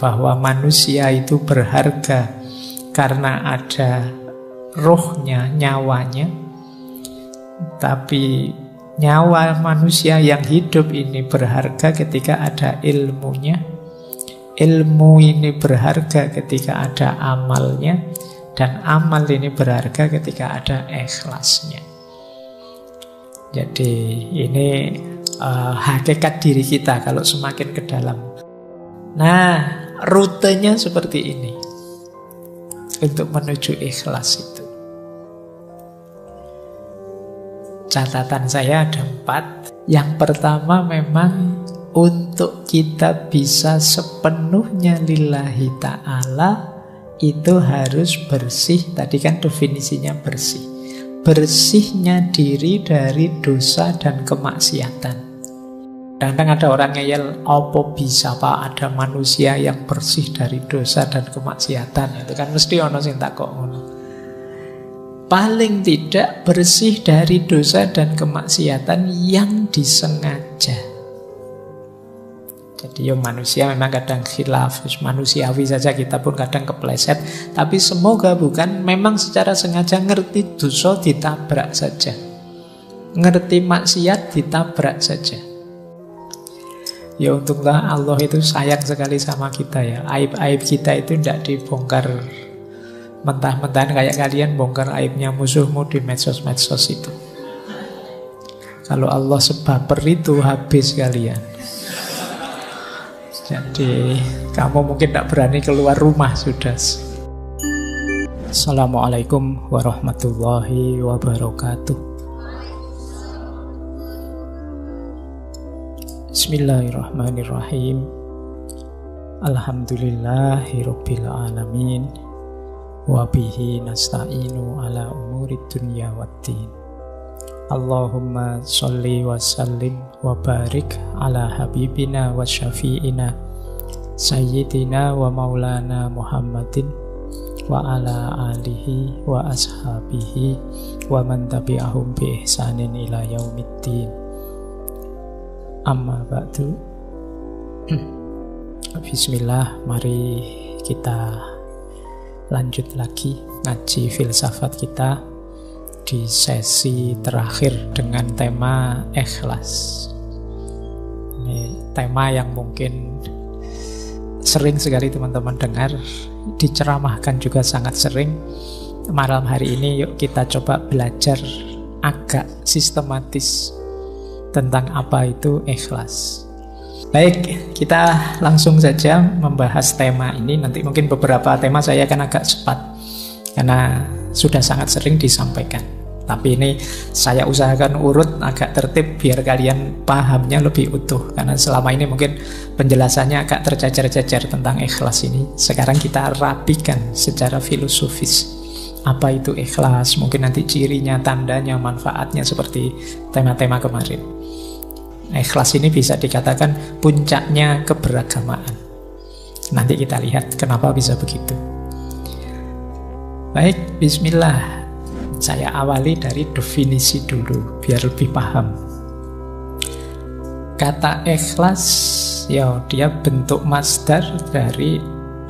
bahwa manusia itu berharga karena ada rohnya, nyawanya. Tapi nyawa manusia yang hidup ini berharga ketika ada ilmunya. Ilmu ini berharga ketika ada amalnya. Dan amal ini berharga ketika ada ikhlasnya. Jadi ini hakikat diri kita kalau semakin ke dalam. Nah, rutenya seperti ini untuk menuju ikhlas itu. Catatan saya ada 4. Yang pertama memang untuk kita bisa sepenuhnya lillahi ta'ala itu harus bersih. Tadi kan definisinya bersih. Bersihnya diri dari dosa dan kemaksiatan. Kadang-kadang ada orang ngeyel, apa bisa Pak ada manusia yang bersih dari dosa dan kemaksiatan? Itu kan mesti ono sing takok ngono. Paling tidak bersih dari dosa dan kemaksiatan yang disengaja. Jadi manusia memang kadang khilaf, manusiawi saja kita pun kadang kepleset. Tapi semoga bukan memang secara sengaja ngerti dosa ditabrak saja. Ngerti maksiat ditabrak saja. Ya untunglah Allah itu sayang sekali sama kita ya. Aib-aib kita itu tidak dibongkar mentah-mentahan kayak kalian bongkar aibnya musuhmu di medsos-medsos itu. Kalau Allah sebaper itu habis kalian. Jadi kamu mungkin tidak berani keluar rumah sudah. Assalamualaikum warahmatullahi wabarakatuh. Bismillahirrahmanirrahim. Alhamdulillahirabbil alamin. Wa bihi nasta'inu ala umurid dunya waddin. Allahumma sholli wa sallim wa barik ala habibina wa syafi'ina sayyidina wa maulana Muhammadin wa ala alihi wa ashabihi wa man tabi'ahum bi ihsanin ila yaumiddin. Amma ba'du. Bismillah, mari kita lanjut lagi ngaji filsafat kita di sesi terakhir dengan tema ikhlas. Ini tema yang mungkin sering sekali teman-teman dengar, diceramahkan juga sangat sering. Malam hari ini yuk kita coba belajar agak sistematis tentang apa itu ikhlas. Baik, kita langsung saja membahas tema ini. Nanti mungkin beberapa tema saya akan agak cepat karena sudah sangat sering disampaikan. Tapi ini saya usahakan urut agak tertib biar kalian pahamnya lebih utuh. Karena selama ini mungkin penjelasannya agak tercecer-cecer tentang ikhlas ini. Sekarang kita rapikan secara filosofis. Apa itu ikhlas? Mungkin nanti cirinya, tandanya, manfaatnya seperti tema-tema kemarin. Ikhlas ini bisa dikatakan puncaknya keberagamaan. Nanti kita lihat kenapa bisa begitu. Baik, bismillah. Saya awali dari definisi dulu biar lebih paham. Kata ikhlas, ya dia bentuk masdar dari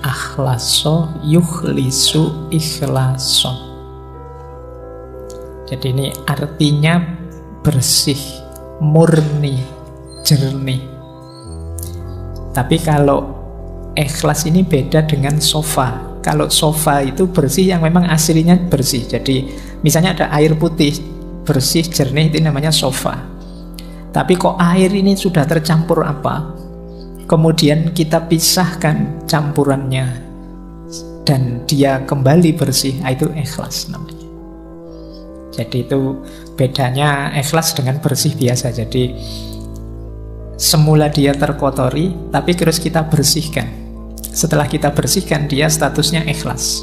akhlaso yukhlisu ikhlaso. Jadi ini artinya bersih, murni, jernih. Tapi kalau ikhlas ini beda dengan sofa. Kalau sofa itu bersih yang memang aslinya bersih. Jadi misalnya ada air putih bersih, jernih, itu namanya sofa. Tapi kok air ini sudah tercampur apa? Kemudian kita pisahkan campurannya dan dia kembali bersih, itu ikhlas namanya. Jadi itu bedanya ikhlas dengan bersih biasa. Jadi semula dia terkotori, tapi terus kita bersihkan. Setelah kita bersihkan, dia statusnya ikhlas.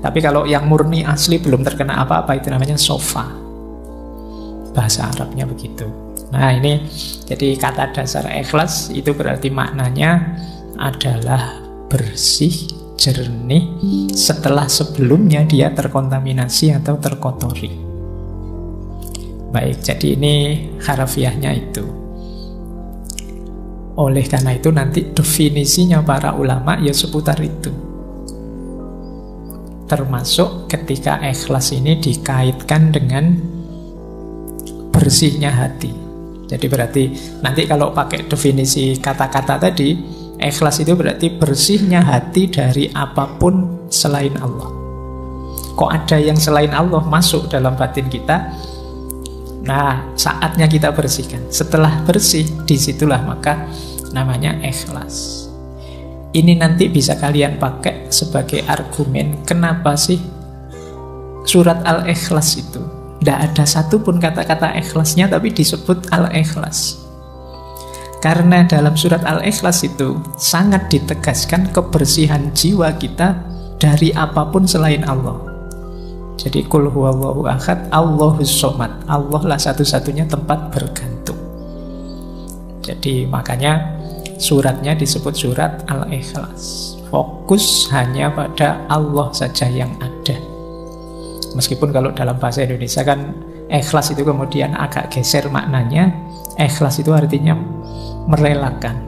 Tapi kalau yang murni asli belum terkena apa-apa, itu namanya sofa. Bahasa Arabnya begitu. Nah ini, jadi kata dasar ikhlas itu berarti maknanya adalah bersih, jernih, setelah sebelumnya dia terkontaminasi atau terkotori. Baik, jadi ini harafiahnya itu. Oleh karena itu nanti definisinya para ulama ya seputar itu. Termasuk ketika ikhlas ini dikaitkan dengan bersihnya hati. Jadi berarti nanti kalau pakai definisi kata-kata tadi, ikhlas itu berarti bersihnya hati dari apapun selain Allah. Kok ada yang selain Allah masuk dalam batin kita? Nah, saatnya kita bersihkan. Setelah bersih, disitulah maka namanya ikhlas. Ini nanti bisa kalian pakai sebagai argumen kenapa sih surat Al-Ikhlas itu tidak ada satupun kata-kata ikhlasnya tapi disebut Al-Ikhlas. Karena dalam surat Al-Ikhlas itu sangat ditegaskan kebersihan jiwa kita dari apapun selain Allah. Jadi Qul huwallahu ahad, Allahus somad. Allah lah satu-satunya tempat bergantung. Jadi makanya suratnya disebut surat Al-Ikhlas. Fokus hanya pada Allah saja yang ada. Meskipun kalau dalam bahasa Indonesia kan ikhlas itu kemudian agak geser maknanya. Ikhlas itu artinya merelakan,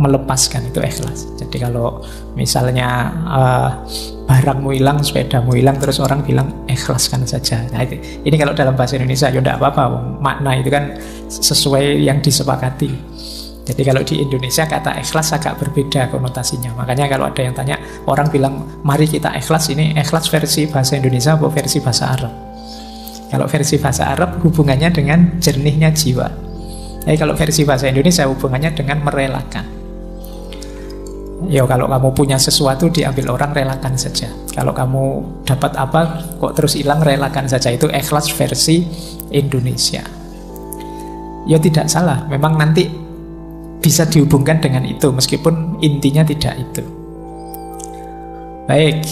melepaskan, itu ikhlas. Jadi kalau misalnya barangmu hilang, sepedamu hilang, terus orang bilang ikhlaskan saja. Nah, ini kalau dalam bahasa Indonesia ya tidak apa-apa, makna itu kan sesuai yang disepakati. Jadi kalau di Indonesia kata ikhlas agak berbeda konotasinya. Makanya kalau ada yang tanya, orang bilang mari kita ikhlas, ini ikhlas versi bahasa Indonesia atau versi bahasa Arab. Kalau versi bahasa Arab hubungannya dengan jernihnya jiwa. Jadi kalau versi bahasa Indonesia hubungannya dengan merelakan. Ya kalau kamu punya sesuatu diambil orang, relakan saja. Kalau kamu dapat apa kok terus hilang, relakan saja. Itu ikhlas versi Indonesia. Ya tidak salah, memang nanti bisa dihubungkan dengan itu meskipun intinya tidak itu. Baik.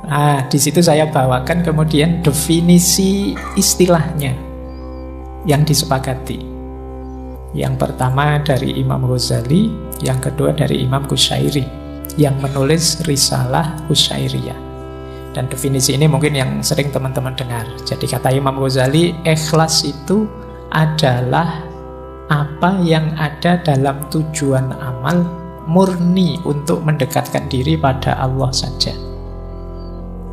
Nah, di situ saya bawakan kemudian definisi istilahnya yang disepakati. Yang pertama dari Imam Ghazali, yang kedua dari Imam Qushairi yang menulis Risalah Qushairiyah. Dan definisi ini mungkin yang sering teman-teman dengar. Jadi kata Imam Ghazali, ikhlas itu adalah apa yang ada dalam tujuan amal murni untuk mendekatkan diri pada Allah saja.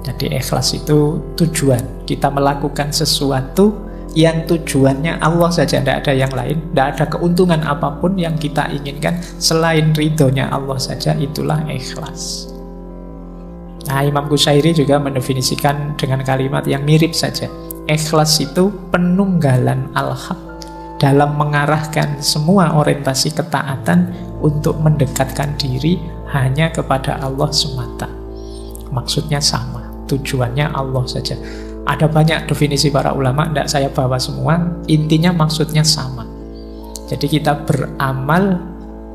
Jadi ikhlas itu tujuan. Kita melakukan sesuatu yang tujuannya Allah saja, tidak ada yang lain, tidak ada keuntungan apapun yang kita inginkan selain ridhonya Allah saja, itulah ikhlas. Nah, Imam Qushairi juga mendefinisikan dengan kalimat yang mirip saja. Ikhlas itu penunggalan al-haq dalam mengarahkan semua orientasi ketaatan untuk mendekatkan diri hanya kepada Allah semata. Maksudnya sama, tujuannya Allah saja. Ada banyak definisi para ulama, tidak saya bawa semua. Intinya maksudnya sama. Jadi kita beramal,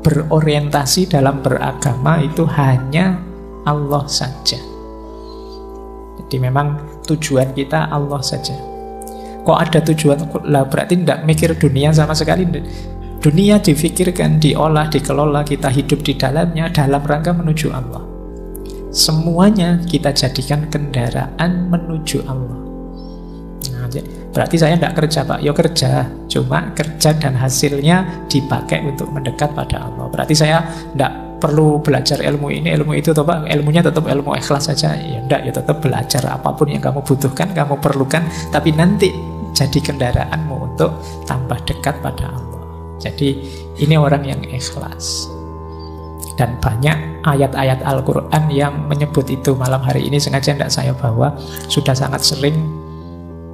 berorientasi dalam beragama itu hanya Allah saja. Jadi memang tujuan kita Allah saja. Kok ada tujuan? Lah berarti tidak mikir dunia sama sekali. Dunia difikirkan, diolah, dikelola, kita hidup di dalamnya dalam rangka menuju Allah. Semuanya kita jadikan kendaraan menuju Allah. Nah, berarti saya tidak kerja Pak, ya kerja. Cuma kerja dan hasilnya dipakai untuk mendekat pada Allah. Berarti saya tidak perlu belajar ilmu ini, ilmu itu, atau Pak, ilmunya tetap ilmu ikhlas saja. Ya enggak, ya tetap belajar apapun yang kamu butuhkan, kamu perlukan, tapi nanti jadi kendaraanmu untuk tambah dekat pada Allah. Jadi ini orang yang ikhlas. Dan banyak ayat-ayat Al-Quran yang menyebut itu. Malam hari ini sengaja tidak saya bawa, sudah sangat sering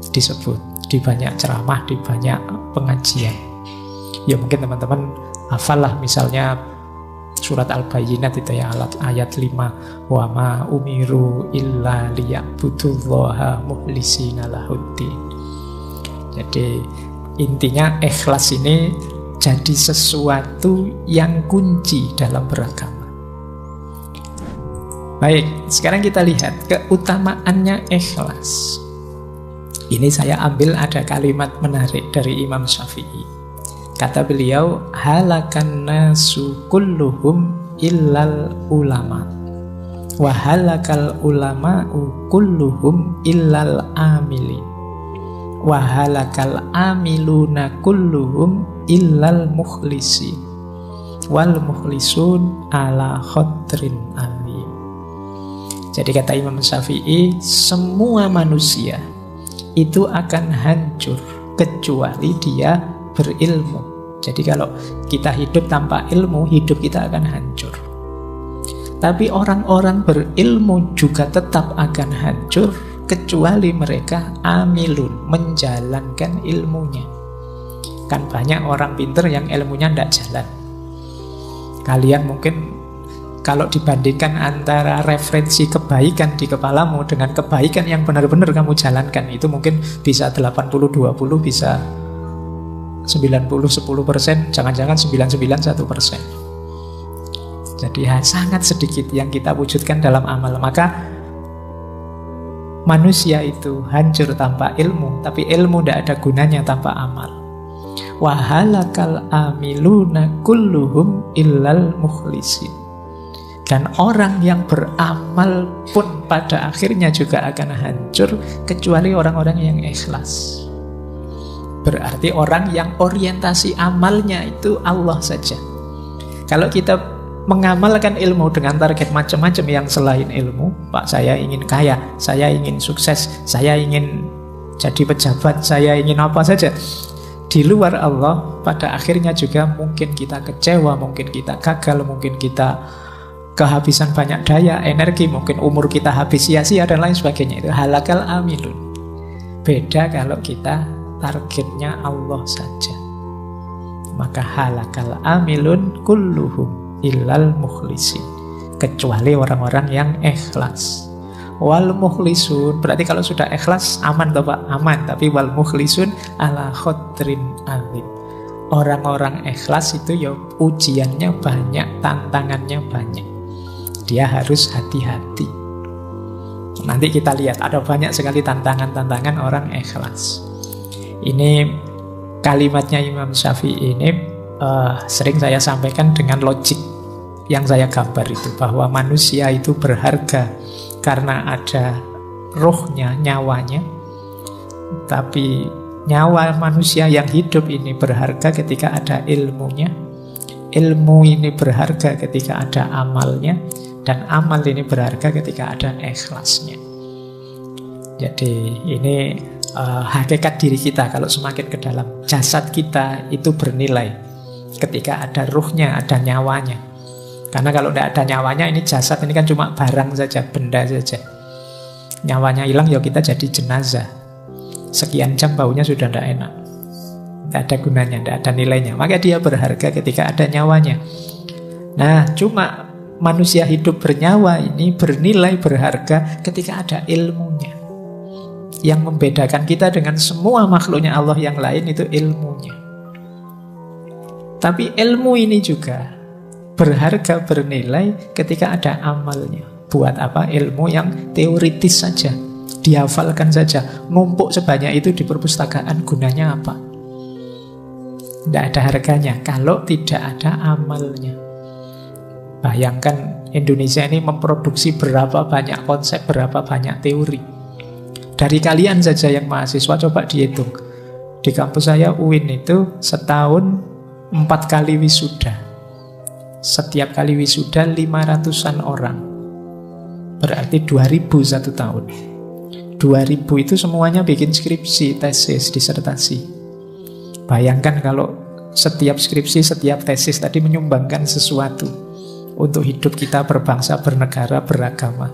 disebut di banyak ceramah, di banyak pengajian. Ya mungkin teman-teman hafal lah, misalnya surat Al-Bayyinat itu ya, ayat 5, wa ma umiru illa liya'budullaha mukhlisina lahuddin. Jadi intinya ikhlas ini jadi sesuatu yang kunci dalam beragama. Baik, sekarang kita lihat keutamaannya ikhlas. Ini saya ambil ada kalimat menarik dari Imam Syafi'i. Kata beliau, halakan nasu kulluhum illal ulama, wa halakal ulama'u kulluhum illal amilin, wahalakal amiluna kulluhum illal mukhlisin, wal mukhlisun ala khadrin alim. Jadi kata Imam Syafi'i, semua manusia itu akan hancur kecuali dia berilmu. Jadi kalau kita hidup tanpa ilmu, hidup kita akan hancur. Tapi orang-orang berilmu juga tetap akan hancur kecuali mereka amilun, menjalankan ilmunya. Kan banyak orang pinter yang ilmunya tidak jalan. Kalian mungkin kalau dibandingkan antara referensi kebaikan di kepalamu dengan kebaikan yang benar-benar kamu jalankan, itu mungkin bisa 80-20, bisa 90-10%, jangan-jangan 99-1%. Jadi sangat sedikit yang kita wujudkan dalam amal. Maka manusia itu hancur tanpa ilmu, tapi ilmu tidak ada gunanya tanpa amal. Wahalakal amiluna kulluhum illal mukhlisin. Dan orang yang beramal pun pada akhirnya juga akan hancur kecuali orang-orang yang ikhlas. Berarti orang yang orientasi amalnya itu Allah saja. Kalau kita mengamalkan ilmu dengan target macam-macam yang selain ilmu, Pak, saya ingin kaya, saya ingin sukses, saya ingin jadi pejabat, saya ingin apa saja, di luar Allah, pada akhirnya juga mungkin kita kecewa, mungkin kita gagal, mungkin kita kehabisan banyak daya, energi, mungkin umur kita habis sia-sia dan lain sebagainya. Itu halakal amilun. Beda kalau kita targetnya Allah saja. Maka halakal amilun kulluhum illal mukhlisin. Kecuali orang-orang yang ikhlas. Wal mukhlisun, berarti kalau sudah ikhlas aman toh Pak? Aman. Tapi wal mukhlisun ala khadrin alim. Orang-orang ikhlas itu ya ujiannya banyak, tantangannya banyak. Dia harus hati-hati. Nanti kita lihat ada banyak sekali tantangan-tantangan orang ikhlas. Ini kalimatnya Imam Syafi'i ini sering saya sampaikan dengan logik yang saya gambar itu, bahwa manusia itu berharga karena ada rohnya, nyawanya. Tapi nyawa manusia yang hidup ini berharga ketika ada ilmunya. Ilmu ini berharga ketika ada amalnya. Dan amal ini berharga ketika ada ikhlasnya. Jadi ini hakikat diri kita. Kalau semakin ke dalam, jasad kita itu bernilai ketika ada ruhnya, ada nyawanya. Karena kalau tidak ada nyawanya, ini jasad ini kan cuma barang saja, benda saja. Nyawanya hilang, ya kita jadi jenazah. Sekian jam baunya sudah tidak enak, tidak ada gunanya, tidak ada nilainya. Maka dia berharga ketika ada nyawanya. Nah, cuma manusia hidup bernyawa ini bernilai, berharga ketika ada ilmunya. Yang membedakan kita dengan semua makhluknya Allah yang lain itu ilmunya. Tapi ilmu ini juga berharga, bernilai ketika ada amalnya. Buat apa? Ilmu yang teoritis saja, dihafalkan saja, numpuk sebanyak itu di perpustakaan, gunanya apa? Tidak ada harganya kalau tidak ada amalnya. Bayangkan Indonesia ini memproduksi berapa banyak konsep, berapa banyak teori. Dari kalian saja yang mahasiswa, coba dihitung. Di kampus saya UIN itu setahun 4 kali wisuda. Setiap kali wisuda 500-an orang. Berarti 2000 satu tahun. 2000 itu semuanya bikin skripsi, tesis, disertasi. Bayangkan kalau setiap skripsi, setiap tesis tadi menyumbangkan sesuatu untuk hidup kita berbangsa, bernegara, beragama.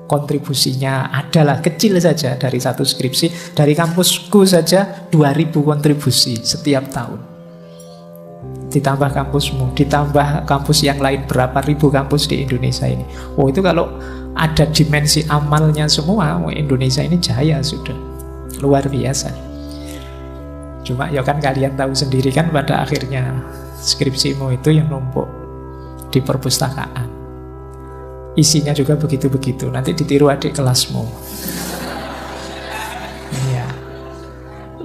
Kontribusinya adalah kecil saja dari satu skripsi. Dari kampusku saja 2000 kontribusi setiap tahun. Ditambah kampusmu, ditambah kampus yang lain, berapa ribu kampus di Indonesia ini. Oh, itu kalau ada dimensi amalnya semua, Indonesia ini jaya sudah. Luar biasa. Cuma ya kan kalian tahu sendiri kan, pada akhirnya skripsimu itu yang numpuk di perpustakaan. Isinya juga begitu-begitu. Nanti ditiru adik kelasmu. Iya.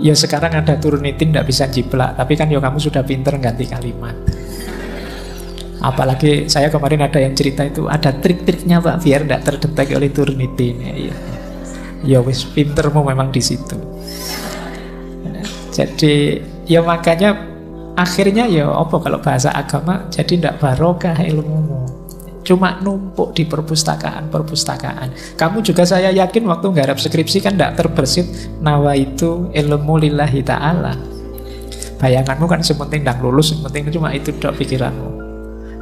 Ya sekarang ada Turnitin, tidak bisa jiplak. Tapi kan ya kamu sudah pinter ganti kalimat. Apalagi saya kemarin ada yang cerita itu, ada trik-triknya Pak, biar tidak terdetek oleh Turnitin. Ya wis, pintermu memang di situ. Jadi ya makanya akhirnya ya apa kalau bahasa agama, jadi ndak barokah ilmumu. Cuma numpuk di perpustakaan. Kamu juga saya yakin waktu nggarap skripsi kan ndak terbersit nawaitu ilmu lillahi ta'ala. Bayanganmu kan sementing ndang lulus, sementing cuma itu dok pikiranmu.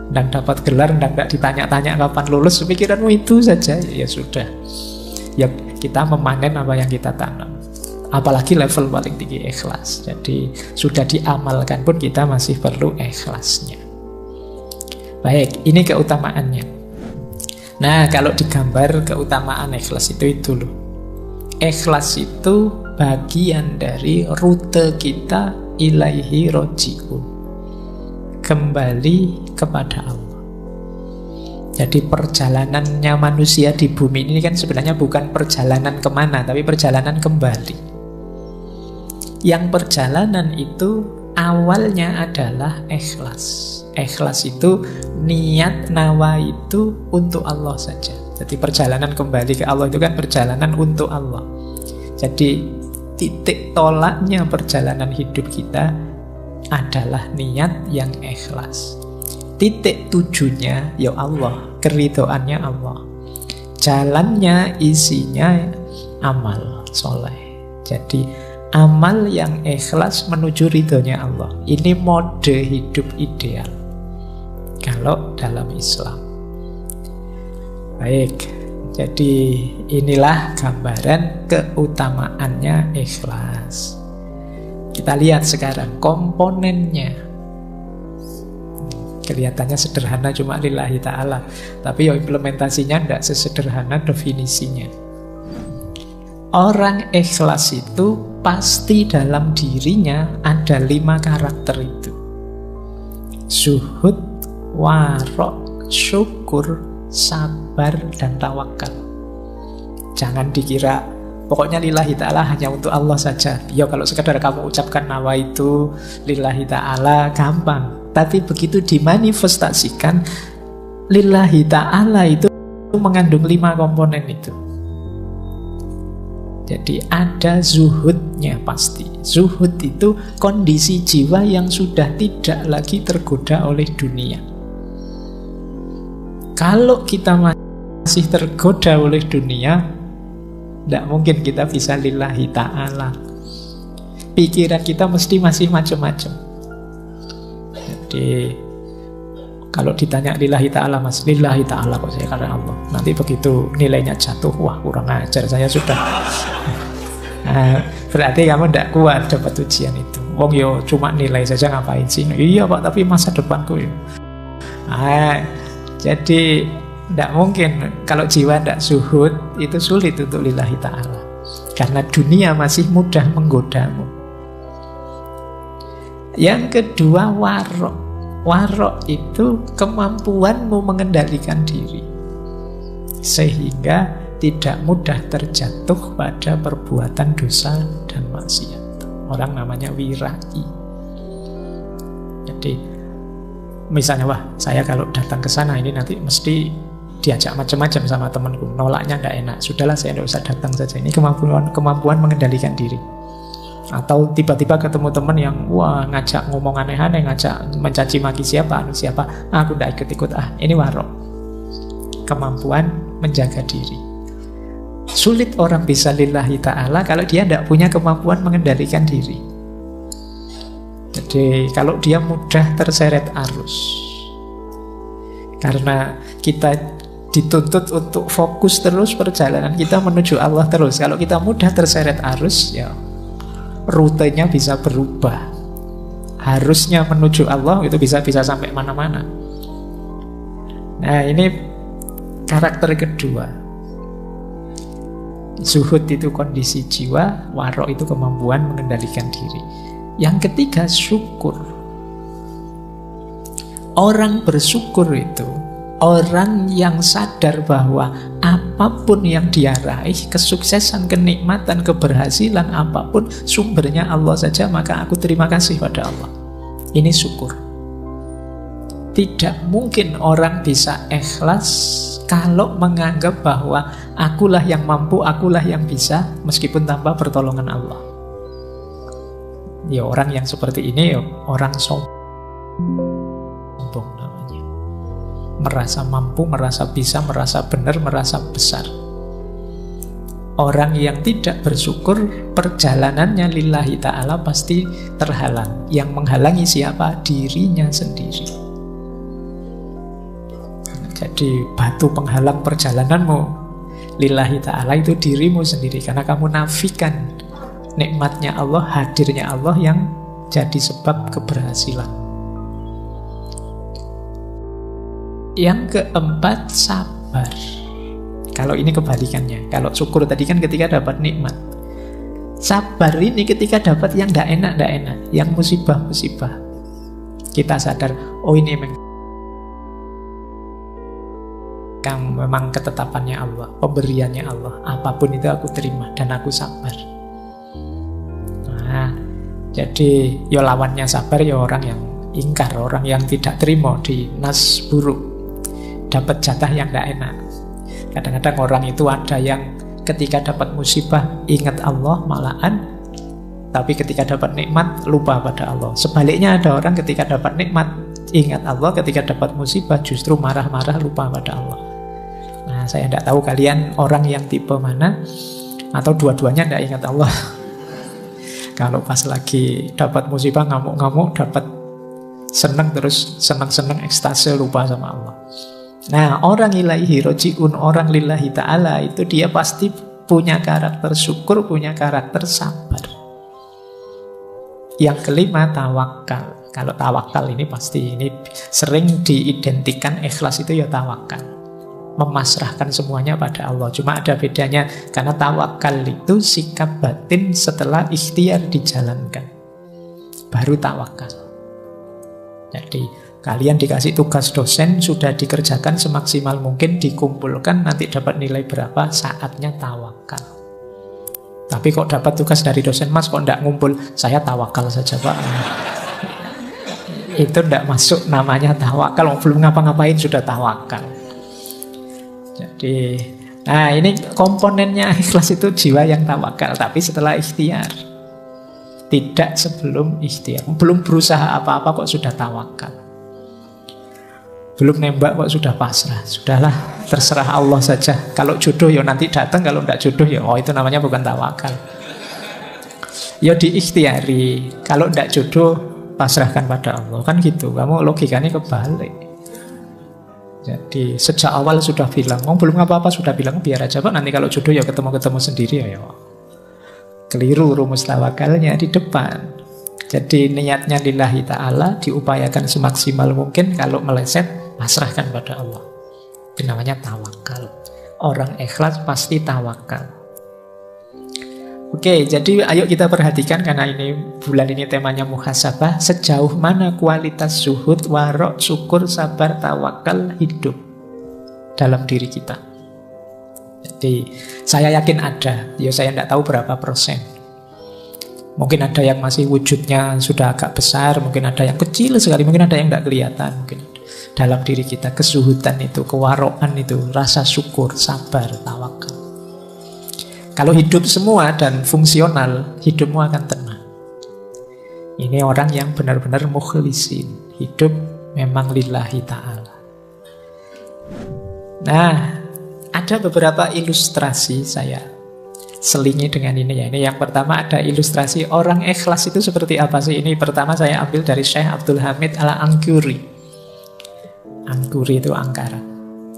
Ndang dapat gelar, ndang ditanya-tanya kapan lulus, pikiranmu itu saja. Ya sudah. Ya kita memanen apa yang kita tanam. Apalagi level paling tinggi ikhlas. Jadi sudah diamalkan pun kita masih perlu ikhlasnya. Baik, ini keutamaannya. Nah, kalau digambar keutamaan ikhlas itu loh. Ikhlas itu bagian dari rute kita ilaihi roji'un, kembali kepada Allah. Jadi perjalanannya manusia di bumi ini kan sebenarnya bukan perjalanan kemana, tapi perjalanan kembali. Yang perjalanan itu awalnya adalah ikhlas. Ikhlas itu niat nawa itu untuk Allah saja. Jadi perjalanan kembali ke Allah itu kan perjalanan untuk Allah. Jadi titik tolaknya perjalanan hidup kita adalah niat yang ikhlas. Titik tujuannya ya Allah, keridhoannya Allah. Jalannya isinya amal soleh. Jadi amal yang ikhlas menuju ridhonya Allah. Ini mode hidup ideal kalau dalam Islam. Baik, jadi inilah gambaran keutamaannya ikhlas. Kita lihat sekarang komponennya. Kelihatannya sederhana cuma lillahi ta'ala, tapi implementasinya tidak sesederhana definisinya. Orang ikhlas itu pasti dalam dirinya ada 5 karakter itu. Zuhud, warok, syukur, sabar, dan tawakal. Jangan dikira pokoknya lillahi ta'ala hanya untuk Allah saja. Ya kalau sekadar kamu ucapkan nawa itu lillahi ta'ala gampang. Tapi begitu dimanifestasikan, lillahi ta'ala itu mengandung 5 komponen itu. Jadi ada zuhudnya pasti. Zuhud itu kondisi jiwa yang sudah tidak lagi tergoda oleh dunia. Kalau kita masih tergoda oleh dunia, tidak mungkin kita bisa lillahi ta'ala. Pikiran kita mesti masih macam-macam. Jadi kalau ditanya lillahi ta'ala, mas, lillahi ta'ala kok saya karena Allah. Nanti begitu nilainya jatuh, wah kurang ajar, saya sudah. Nah, berarti kamu tidak kuat dapat ujian itu. Wong yo cuma nilai saja ngapain sih? Iya pak, tapi masa depanku yo. Nah, jadi tidak mungkin. Kalau jiwa tidak zuhud, itu sulit untuk lillahi ta'ala. Karena dunia masih mudah menggodamu. Yang kedua warok. Warok itu kemampuanmu mengendalikan diri sehingga tidak mudah terjatuh pada perbuatan dosa dan maksiat. Orang namanya wirai. Jadi misalnya, wah saya kalau datang ke sana ini nanti mesti diajak macam-macam sama temanku, nolaknya tidak enak. Sudahlah saya tidak usah datang saja. Ini kemampuan mengendalikan diri. Atau tiba-tiba ketemu teman yang wah ngajak ngomong aneh-aneh, ngajak mencaci maki siapa, aku tidak ikut-ikut. Ini warok, kemampuan menjaga diri. Sulit orang bisa lillahi ta'ala kalau dia tidak punya kemampuan mengendalikan diri. Jadi kalau dia mudah terseret arus, karena kita dituntut untuk fokus terus perjalanan kita menuju Allah terus. Kalau kita mudah terseret arus, ya rutenya bisa berubah. Harusnya menuju Allah itu bisa sampai mana-mana. Nah ini karakter kedua. Zuhud itu kondisi jiwa, warok itu kemampuan mengendalikan diri. Yang ketiga syukur. Orang bersyukur itu orang yang sadar bahwa apapun yang dia raih, kesuksesan, kenikmatan, keberhasilan apapun, sumbernya Allah saja, maka aku terima kasih pada Allah. Ini syukur. Tidak mungkin orang bisa ikhlas kalau menganggap bahwa akulah yang mampu, akulah yang bisa, meskipun tanpa pertolongan Allah. Ya orang yang seperti ini ya orang sombong namanya. Merasa mampu, merasa bisa, merasa benar, merasa besar. Orang yang tidak bersyukur, perjalanannya lillahi ta'ala pasti terhalang. Yang menghalangi siapa? Dirinya sendiri. Jadi batu penghalang perjalananmu lillahi ta'ala itu dirimu sendiri. Karena kamu nafikan nikmatnya Allah, hadirnya Allah yang jadi sebab keberhasilan. Yang keempat, sabar. Kalau ini kebalikannya. Kalau syukur tadi kan ketika dapat nikmat. Sabar ini ketika dapat yang tidak enak, yang musibah-musibah. Kita sadar, oh ini memang ketetapannya Allah, pemberiannya Allah. Apapun itu aku terima dan aku sabar. Nah, jadi ya lawannya sabar ya orang yang ingkar, orang yang tidak terima di nas buruk, dapat jatah yang tidak enak. Kadang-kadang orang itu ada yang ketika dapat musibah ingat Allah malahan, tapi ketika dapat nikmat lupa pada Allah. Sebaliknya ada orang ketika dapat nikmat ingat Allah, ketika dapat musibah justru marah-marah lupa pada Allah. Nah, saya tidak tahu kalian orang yang tipe mana, atau dua-duanya tidak ingat Allah. Kalau pas lagi dapat musibah ngamuk-ngamuk, dapat seneng terus seneng-seneng ekstase lupa sama Allah. Nah, orang ilaihi roji'un, orang lillahi ta'ala itu dia pasti punya karakter syukur, punya karakter sabar. Yang kelima, tawakal. Kalau tawakal ini pasti ini sering diidentikan ikhlas itu ya tawakal. Memasrahkan semuanya pada Allah. Cuma ada bedanya, karena tawakal itu sikap batin setelah ikhtiar dijalankan, baru tawakal. Jadi kalian dikasih tugas dosen, sudah dikerjakan semaksimal mungkin, dikumpulkan, nanti dapat nilai berapa, saatnya tawakal. Tapi kok dapat tugas dari dosen, Mas kok tidak ngumpul, saya tawakal saja Pak. Itu tidak masuk namanya tawakal, belum ngapa-ngapain sudah tawakal. Jadi, nah ini komponennya ikhlas itu jiwa yang tawakal, tapi setelah ikhtiar. Tidak sebelum ikhtiar. Belum berusaha apa-apa kok sudah tawakal. Belum nembak kok sudah pasrah. Sudahlah, terserah Allah saja. Kalau jodoh ya nanti datang, kalau tidak jodoh ya oh itu namanya bukan tawakal. Ya diikhtiari. Kalau tidak jodoh, pasrahkan pada Allah. Kan gitu, kamu logikanya kebalik. Jadi sejak awal sudah bilang, belum apa-apa sudah bilang, biar aja Pak, nanti kalau jodoh ya ketemu-ketemu sendiri ya. Keliru rumus tawakalnya di depan. Jadi niatnya lillahi ta'ala, diupayakan semaksimal mungkin, kalau meleset, pasrahkan pada Allah. Itu namanya tawakal. Orang ikhlas pasti tawakal. Oke, jadi ayo kita perhatikan, karena ini bulan ini temanya muhasabah, sejauh mana kualitas zuhud, warok, syukur, sabar, tawakal hidup dalam diri kita. Jadi saya yakin ada, ya saya tidak tahu berapa persen. Mungkin ada yang masih wujudnya sudah agak besar, mungkin ada yang kecil sekali, mungkin ada yang tidak kelihatan. Mungkin dalam diri kita kesuhudan itu, kewarokan itu, rasa syukur, sabar, tawakal. Kalau hidup semua dan fungsional, hidupmu akan tenang. Ini orang yang benar-benar mukhlisin. Hidup memang lillahi ta'ala. Nah, ada beberapa ilustrasi saya selingi dengan ini ya. Ini yang pertama, ada ilustrasi orang ikhlas itu seperti apa sih? Ini pertama saya ambil dari Syekh Abdul Hamid Al-Angkuri. Angkuri itu Angkara.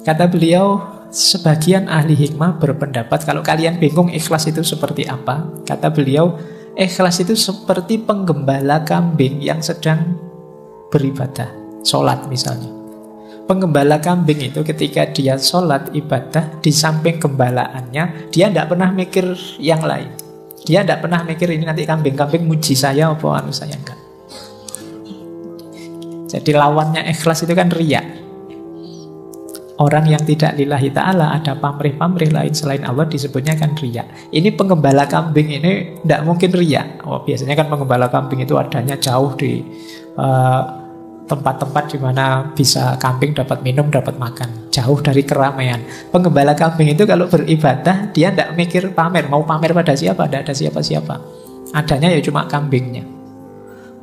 Kata beliau, sebagian ahli hikmah berpendapat kalau kalian bingung ikhlas itu seperti apa, kata beliau, ikhlas itu seperti penggembala kambing yang sedang beribadah, sholat misalnya. Penggembala kambing itu ketika dia sholat ibadah, di samping gembalaannya, dia tidak pernah mikir yang lain. Dia tidak pernah mikir ini nanti kambing-kambing muji saya apa anu saya, enggak. Jadi lawannya ikhlas itu kan riya. Orang yang tidak lillahi ta'ala, ada pamrih-pamrih lain selain Allah, disebutnya kan riya. Ini penggembala kambing ini tidak mungkin riya. Biasanya kan penggembala kambing itu adanya jauh di tempat-tempat di mana bisa kambing dapat minum, dapat makan, jauh dari keramaian. Penggembala kambing itu kalau beribadah, dia tidak mikir pamer. Mau pamer pada siapa? Tidak ada siapa-siapa. Adanya ya cuma kambingnya.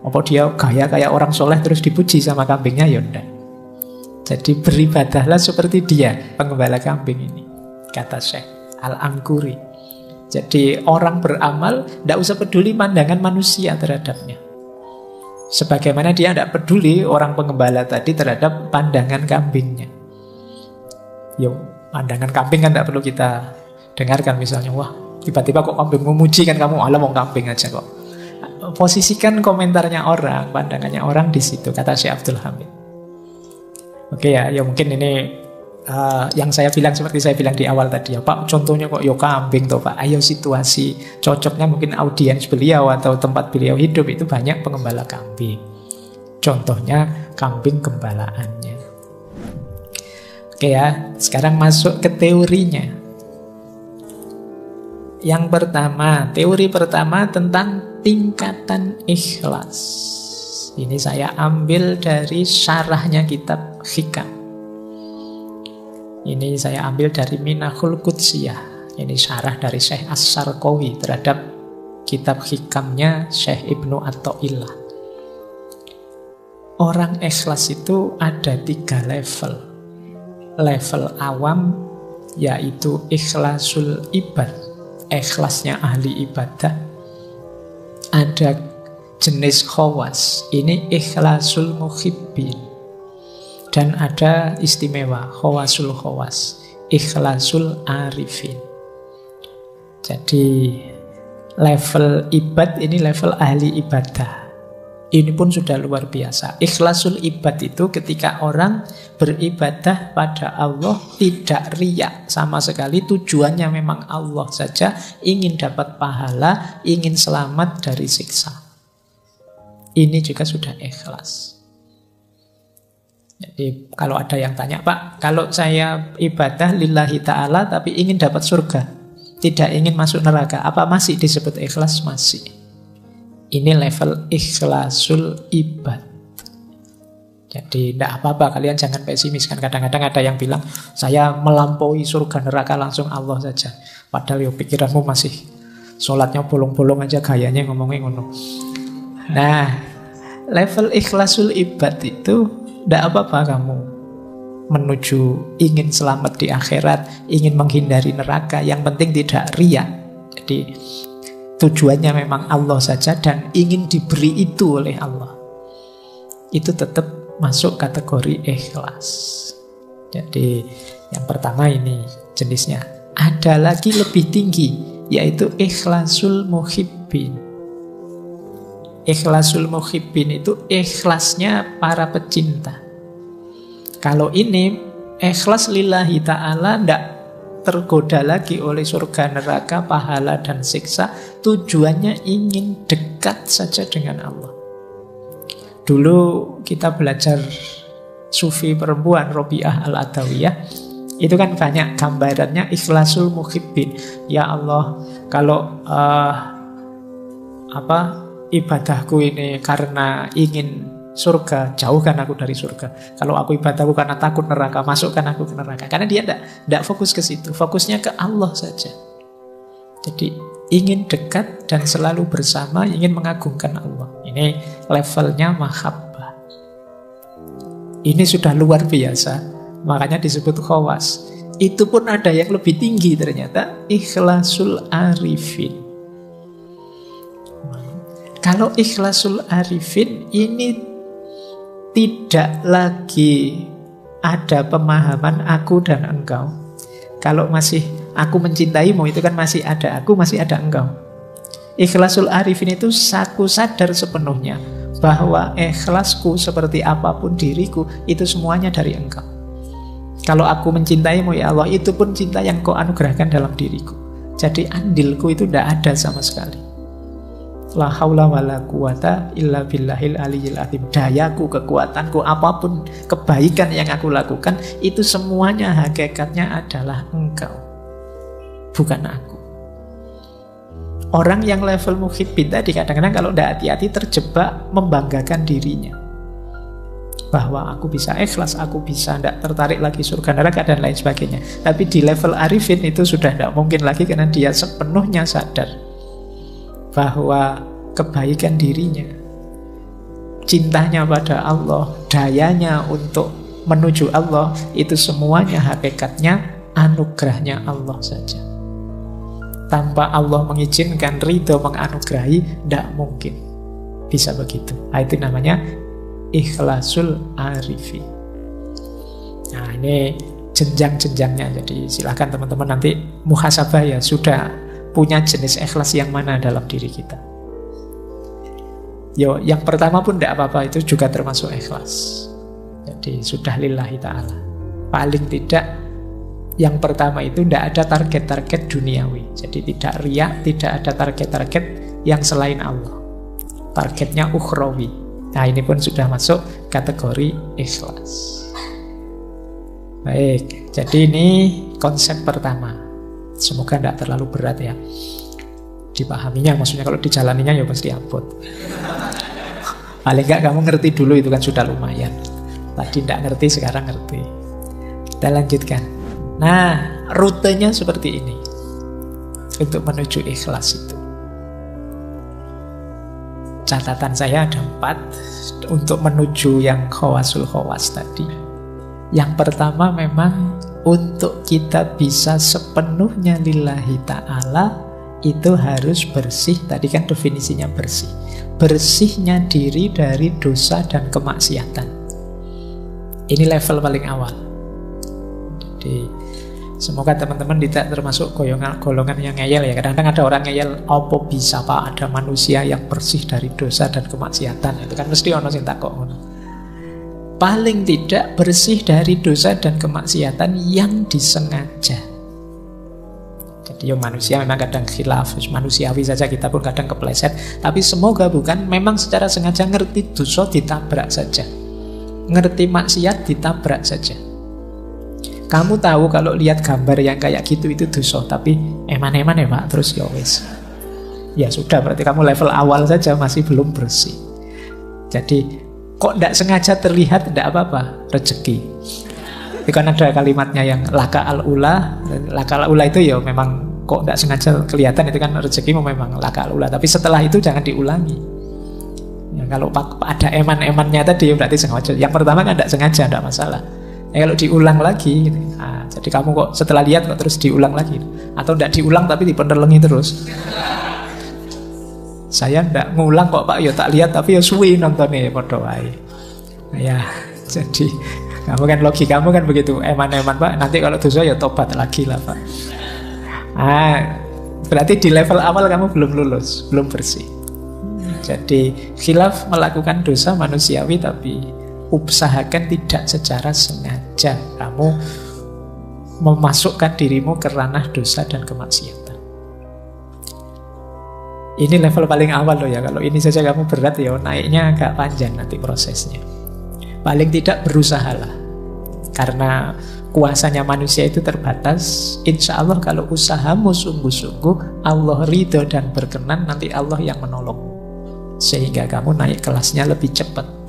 Apa dia gaya kayak orang soleh terus dipuji sama kambingnya? Ya enggak. Jadi beribadahlah seperti dia, penggembala kambing ini, kata Syekh Al-Angkuri. Jadi orang beramal tidak usah peduli pandangan manusia terhadapnya, sebagaimana dia tidak peduli orang penggembala tadi terhadap pandangan kambingnya. Yo, pandangan kambing kan tidak perlu kita dengarkan. Misalnya, wah tiba-tiba kok kambing memuji, kan kamu alam mau kambing aja kok. Posisikan komentarnya orang, pandangannya orang di situ, kata Syekh Abdul Hamid. Oke ya mungkin ini yang saya bilang seperti saya bilang di awal tadi ya Pak, contohnya kok yo kambing toh Pak. Ayo situasi cocoknya mungkin audiens beliau atau tempat beliau hidup itu banyak penggembala kambing. Contohnya kambing gembalaannya. Oke ya, sekarang masuk ke teorinya. Yang pertama, teori pertama tentang tingkatan ikhlas. Ini saya ambil dari syarahnya kitab Hikam. Ini saya ambil dari Minahul Qudsiyah. Ini syarah dari Syekh As-Sarqawi terhadap kitab Hikamnya Syekh Ibnu Athaillah. Orang ikhlas itu ada 3 level. Level awam yaitu ikhlasul ibad, ikhlasnya ahli ibadah. Ada jenis khawas, ini ikhlasul muhibbin. Dan ada istimewa, khawasul khawas, ikhlasul arifin. Jadi level ibad ini level ahli ibadah. Ini pun sudah luar biasa. Ikhlasul ibad itu ketika orang beribadah pada Allah tidak riya sama sekali, tujuannya memang Allah saja, ingin dapat pahala, ingin selamat dari siksa. Ini juga sudah ikhlas. Jadi kalau ada yang tanya, Pak, kalau saya ibadah lillahi ta'ala tapi ingin dapat surga, tidak ingin masuk neraka, apa masih disebut ikhlas? Masih. Ini level ikhlasul ibad. Jadi tidak apa-apa, kalian jangan pesimis. Kan kadang-kadang ada yang bilang, saya melampaui surga neraka langsung Allah saja. Padahal pikiranmu masih sholatnya bolong-bolong aja, gayanya ngomongnya ngono. Nah, level ikhlasul ibad itu tidak apa-apa kamu menuju ingin selamat di akhirat, ingin menghindari neraka, yang penting tidak riya. Jadi tujuannya memang Allah saja dan ingin diberi itu oleh Allah. Itu tetap masuk kategori ikhlas. Jadi yang pertama ini jenisnya. Ada lagi lebih tinggi, yaitu ikhlasul muhibbin. Ikhlasul muhibbin itu ikhlasnya para pecinta. Kalau ini ikhlas lillahi ta'ala, tidak tergoda lagi oleh surga neraka, pahala dan siksa. Tujuannya ingin dekat saja dengan Allah. Dulu kita belajar sufi perempuan Robiah Al-Adawiyah, itu kan banyak gambarannya ikhlasul muhibbin. Ya Allah, kalau ibadahku ini karena ingin surga, jauhkan aku dari surga. Kalau aku ibadahku karena takut neraka, masukkan aku ke neraka. Karena dia tidak fokus ke situ, fokusnya ke Allah saja. Jadi ingin dekat dan selalu bersama, ingin mengagungkan Allah. Ini levelnya mahabbah. Ini sudah luar biasa, makanya disebut khawas. Itu pun ada yang lebih tinggi ternyata, ikhlasul arifin. Kalau ikhlasul arifin ini tidak lagi ada pemahaman aku dan engkau. Kalau masih aku mencintaimu, itu kan masih ada aku, masih ada engkau. Ikhlasul arifin itu aku sadar sepenuhnya bahwa ikhlasku seperti apapun diriku, itu semuanya dari engkau. Kalau aku mencintaimu ya Allah, itu pun cinta yang kau anugerahkan dalam diriku. Jadi andilku itu tidak ada sama sekali. La haula wala quwata illa billahil aliyyil azim. Dayaku, kekuatanku, apapun kebaikan yang aku lakukan, itu semuanya hakikatnya adalah engkau, bukan aku. Orang yang level muhibbin tadi kadang-kadang kalau tidak hati-hati terjebak membanggakan dirinya, bahwa aku bisa ikhlas, aku bisa tidak tertarik lagi surga neraka dan lain sebagainya. Tapi di level arifin itu sudah tidak mungkin lagi, karena dia sepenuhnya sadar bahwa kebaikan dirinya cintanya pada Allah, dayanya untuk menuju Allah, itu semuanya hakikatnya anugerahnya Allah saja. Tanpa Allah mengizinkan, ridho menganugerahi, tidak mungkin bisa begitu. Itu namanya ikhlasul arifi. Nah, ini jenjang-jenjangnya. Jadi silakan teman-teman nanti muhasabah ya, sudah punya jenis ikhlas yang mana dalam diri kita. Yo, yang pertama pun tidak apa-apa, itu juga termasuk ikhlas. Jadi sudah lillahi ta'ala. Paling tidak yang pertama itu tidak ada target-target duniawi. Jadi tidak riya, tidak ada target-target yang selain Allah. Targetnya ukhrawi. Nah, ini pun sudah masuk kategori ikhlas. Baik, jadi ini konsep pertama. Semoga tidak terlalu berat ya dipahaminya, maksudnya kalau dijalaninya ya pasti abot. Paling enggak kamu ngerti dulu, itu kan sudah lumayan. Tadi tidak ngerti, sekarang ngerti. Kita lanjutkan. Nah, rutenya seperti ini untuk menuju ikhlas itu. Catatan saya ada 4 untuk menuju yang khawasul khawas tadi. Yang pertama memang untuk kita bisa sepenuhnya lillahi ta'ala, itu harus bersih. Tadi kan definisinya bersih. Bersihnya diri dari dosa dan kemaksiatan. Ini level paling awal. Jadi semoga teman-teman tidak termasuk golongan yang ngeyel ya. Kadang-kadang ada orang ngeyel, apa bisa Pak ada manusia yang bersih dari dosa dan kemaksiatan? Itu kan mesti ono sing takok ngono. Paling tidak bersih dari dosa dan kemaksiatan yang disengaja. Jadi ya manusia memang kadang khilaf, manusiawi saja, kita pun kadang kepleset. Tapi semoga bukan memang secara sengaja ngerti dosa ditabrak saja, ngerti maksiat ditabrak saja. Kamu tahu kalau lihat gambar yang kayak gitu itu dosa, tapi eman-eman ya Pak, terus ya wis. Ya sudah, berarti kamu level awal saja masih belum bersih. Jadi kok tidak sengaja terlihat, tidak apa-apa, rezeki. Itu kan ada kalimatnya yang laka al-ula. Laka al-ula itu ya memang kok tidak sengaja kelihatan, itu kan rezekimu memang laka al-ula. Tapi setelah itu jangan diulangi ya. Kalau ada eman-emannya tadi berarti sengaja. Yang pertama kan tidak sengaja, tidak masalah ya. Kalau diulang lagi nah, jadi kamu kok setelah lihat kok terus diulang lagi, atau tidak diulang tapi dipenelengi terus. Saya tidak ngulang kok Pak, ya tak lihat tapi ya suwi nontonnya podo wae. Ya, jadi kamu kan logikamu kan begitu, eman-eman Pak, nanti kalau dosa ya tobat lagi lah Pak. Berarti di level awal kamu belum lulus, belum bersih. Jadi khilaf melakukan dosa manusiawi, tapi usahakan tidak secara sengaja kamu memasukkan dirimu ke ranah dosa dan kemaksiatan. Ini level paling awal loh ya. Kalau ini saja kamu berat ya, naiknya agak panjang nanti prosesnya. Paling tidak berusahalah. Karena kuasanya manusia itu terbatas. Insya Allah kalau usahamu sungguh-sungguh, Allah ridho dan berkenan, nanti Allah yang menolong, sehingga kamu naik kelasnya lebih cepat.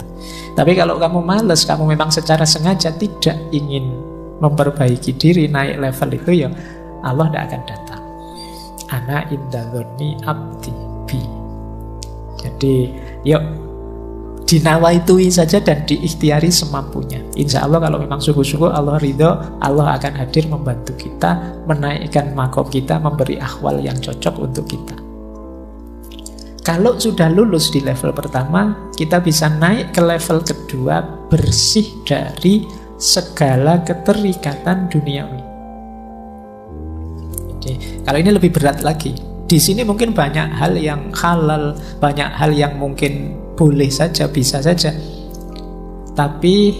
Tapi kalau kamu malas, kamu memang secara sengaja tidak ingin memperbaiki diri, naik level itu, ya Allah tidak akan datang. Ana inda dzonni abdi bi. Jadi yuk dinawaitui saja dan diikhtiari semampunya. Insya Allah kalau memang sungguh-sungguh Allah ridho, Allah akan hadir membantu kita, menaikkan makom kita, memberi ahwal yang cocok untuk kita. Kalau sudah lulus di level pertama, kita bisa naik ke level kedua, bersih dari segala keterikatan duniawi. Jadi kalau ini lebih berat lagi. Di sini mungkin banyak hal yang halal, banyak hal yang mungkin boleh saja, bisa saja. Tapi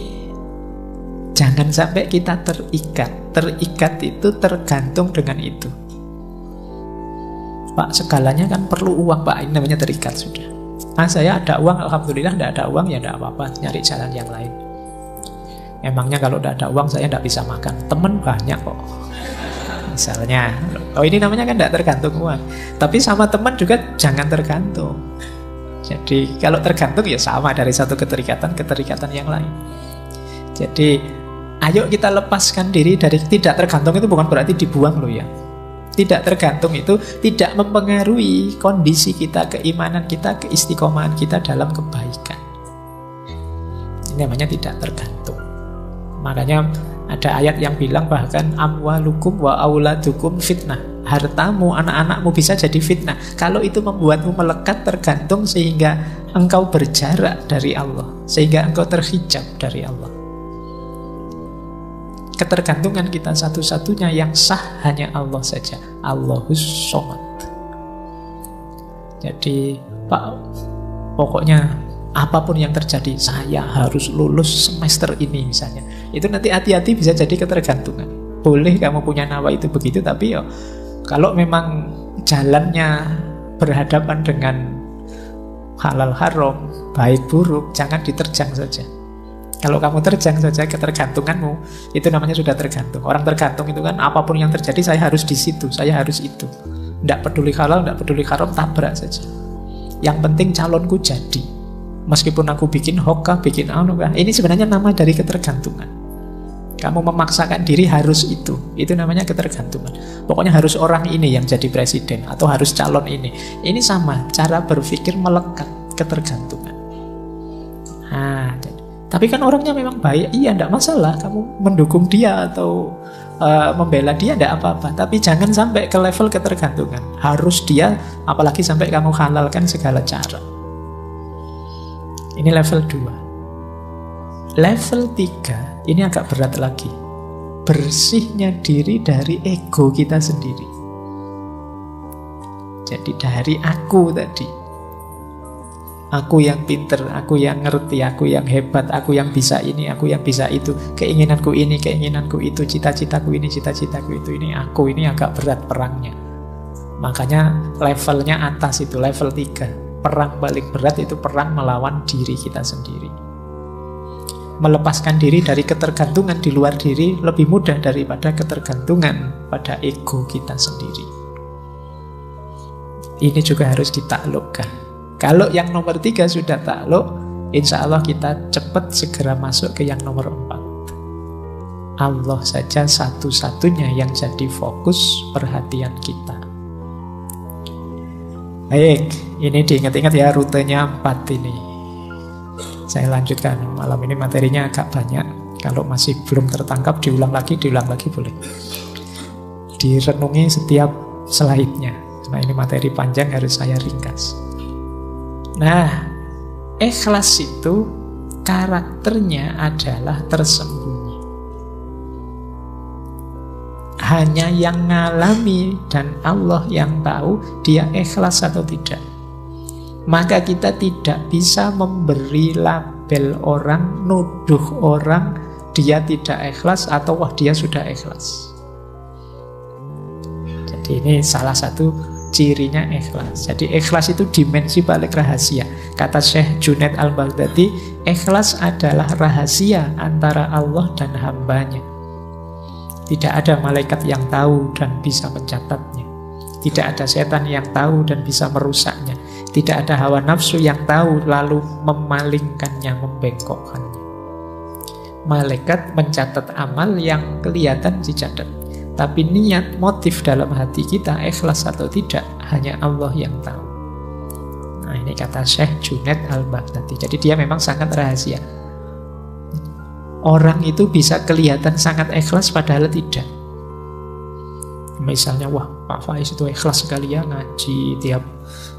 jangan sampai kita terikat. Terikat itu tergantung dengan itu. Pak, segalanya kan perlu uang Pak, ini namanya terikat sudah. Saya ada uang, alhamdulillah. Tidak ada uang, ya tidak apa-apa, nyari jalan yang lain. Emangnya kalau tidak ada uang saya tidak bisa makan? Temen banyak kok. Misalnya, ini namanya kan tidak tergantung uang. Tapi sama teman juga jangan tergantung. Jadi kalau tergantung ya sama, dari satu keterikatan yang lain. Jadi ayo kita lepaskan diri dari tidak tergantung. Itu bukan berarti dibuang loh ya. Tidak tergantung itu tidak mempengaruhi kondisi kita, keimanan kita, keistiqomahan kita dalam kebaikan. namanya tidak tergantung. Makanya ada ayat yang bilang bahkan amwalukum wa auladukum fitnah. Hartamu, anak-anakmu bisa jadi fitnah kalau itu membuatmu melekat, tergantung, sehingga engkau berjarak dari Allah, sehingga engkau terhijab dari Allah. Ketergantungan kita satu-satunya yang sah hanya Allah saja. Allahus Somad. Jadi pokoknya apapun yang terjadi, saya harus lulus semester ini misalnya. Itu nanti hati-hati bisa jadi ketergantungan. Boleh kamu punya nawa itu begitu, tapi kalau memang jalannya berhadapan dengan halal haram, baik buruk, jangan diterjang saja. Kalau kamu terjang saja ketergantunganmu, itu namanya sudah tergantung. Orang tergantung itu kan apapun yang terjadi saya harus di situ, saya harus itu. Tidak peduli halal, tidak peduli haram, tabrak saja. Yang penting calonku jadi. Meskipun aku bikin hoka, bikin anugerah, ini sebenarnya nama dari ketergantungan. Kamu memaksakan diri harus itu namanya ketergantungan. Pokoknya harus orang ini yang jadi presiden, atau harus calon ini. Ini sama, cara berpikir melekat, ketergantungan. Tapi kan orangnya memang baik, iya tidak masalah. Kamu mendukung dia atau membela dia tidak apa-apa. Tapi jangan sampai ke level ketergantungan. Harus dia, apalagi sampai kamu halalkan segala cara. Ini level 2. Level 3 ini agak berat lagi. Bersihnya diri dari ego kita sendiri. Jadi dari aku tadi. Aku yang pinter, aku yang ngerti, aku yang hebat, aku yang bisa ini, aku yang bisa itu. Keinginanku ini, keinginanku itu, cita-citaku ini, cita-citaku itu. Ini aku, ini agak berat perangnya. Makanya levelnya atas itu, level 3. Perang paling berat itu perang melawan diri kita sendiri. Melepaskan diri dari ketergantungan di luar diri lebih mudah daripada ketergantungan pada ego kita sendiri. Ini juga harus ditaklukkan. Kalau yang nomor 3 sudah takluk, insya Allah kita cepat segera masuk ke yang nomor 4. Allah saja satu-satunya yang jadi fokus perhatian kita. Baik, ini diingat-ingat ya rutenya 4 ini. Saya lanjutkan, malam ini materinya agak banyak. Kalau masih belum tertangkap, diulang lagi boleh. Direnungi setiap slide-nya. Nah ini materi panjang, harus saya ringkas. Nah, ikhlas itu karakternya adalah tersembunyi. Hanya yang ngalami dan Allah yang tahu dia ikhlas atau tidak. Maka kita tidak bisa memberi label orang, nuduh orang dia tidak ikhlas atau wah dia sudah ikhlas. Jadi ini salah satu cirinya ikhlas. Jadi ikhlas itu dimensi paling rahasia. Kata Syekh Junaid Al-Baghdadi, ikhlas adalah rahasia antara Allah dan hambanya. Tidak ada malaikat yang tahu dan bisa mencatatnya. Tidak ada setan yang tahu dan bisa merusaknya. Tidak ada hawa nafsu yang tahu lalu memalingkannya, membengkokkannya. Malaikat mencatat amal yang kelihatan dicatat. Tapi niat, motif dalam hati kita ikhlas atau tidak, hanya Allah yang tahu. Nah ini kata Syekh Junaid Al-Baghdadi. Jadi dia memang sangat rahasia. Orang itu bisa kelihatan sangat ikhlas padahal tidak. Misalnya, wah Pak Faiz itu ikhlas sekali ya ngaji tiap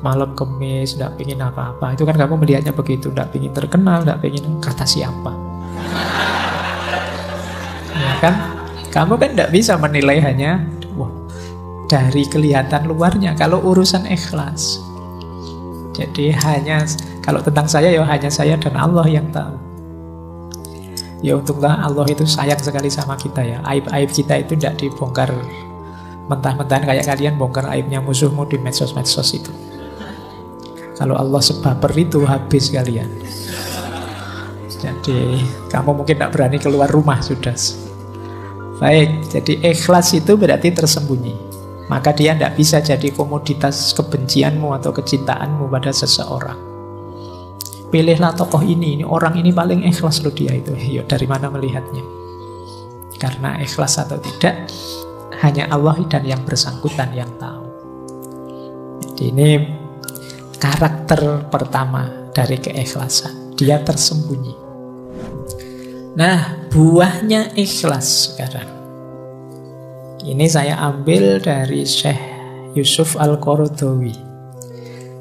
malam Kemis, tidak ingin apa-apa. Itu kan kamu melihatnya begitu, tidak ingin terkenal, tidak ingin kata siapa. Ya kan? Kamu kan tidak bisa menilai hanya dari kelihatan luarnya. Kalau urusan ikhlas, jadi hanya kalau tentang saya ya hanya saya dan Allah yang tahu. Ya untunglah Allah itu sayang sekali sama kita ya. Aib-aib kita itu tidak dibongkar mentah-mentahan kayak kalian bongkar aibnya musuhmu di medsos-medsos itu. Kalau Allah sebaper itu habis kalian. Jadi kamu mungkin tidak berani keluar rumah sudah. Baik, jadi ikhlas itu berarti tersembunyi. Maka dia tidak bisa jadi komoditas kebencianmu atau kecintaanmu pada seseorang. Pilihlah tokoh ini orang ini paling ikhlas loh dia itu. Yuk, dari mana melihatnya? Karena ikhlas atau tidak, hanya Allah dan yang bersangkutan yang tahu. Jadi ini karakter pertama dari keikhlasan. Dia tersembunyi. Nah, buahnya ikhlas sekarang. Ini saya ambil dari Syekh Yusuf Al-Qaradawi.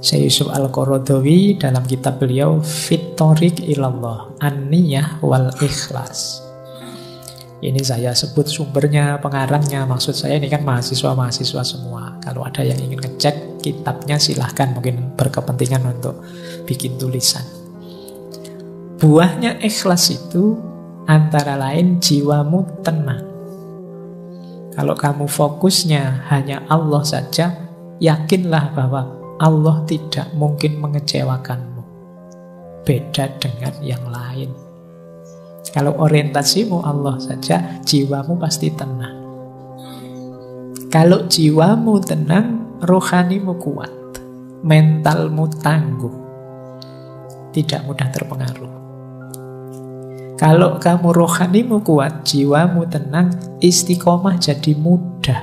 Syekh Yusuf Al-Qaradawi dalam kitab beliau Fit Thoriq Ilallah, An-Niyah wal Ikhlas. Ini saya sebut sumbernya, pengarangnya. Maksud saya ini kan mahasiswa-mahasiswa semua. Kalau ada yang ingin ngecek kitabnya silahkan, mungkin berkepentingan untuk bikin tulisan. Buahnya ikhlas itu antara lain jiwamu tenang. Kalau kamu fokusnya hanya Allah saja, yakinlah bahwa Allah tidak mungkin mengecewakanmu. Beda dengan yang lain. Kalau orientasimu Allah saja, jiwamu pasti tenang. Kalau jiwamu tenang, rohanimu kuat, mentalmu tangguh, tidak mudah terpengaruh. Kalau kamu rohanimu kuat, jiwamu tenang, istiqomah jadi mudah.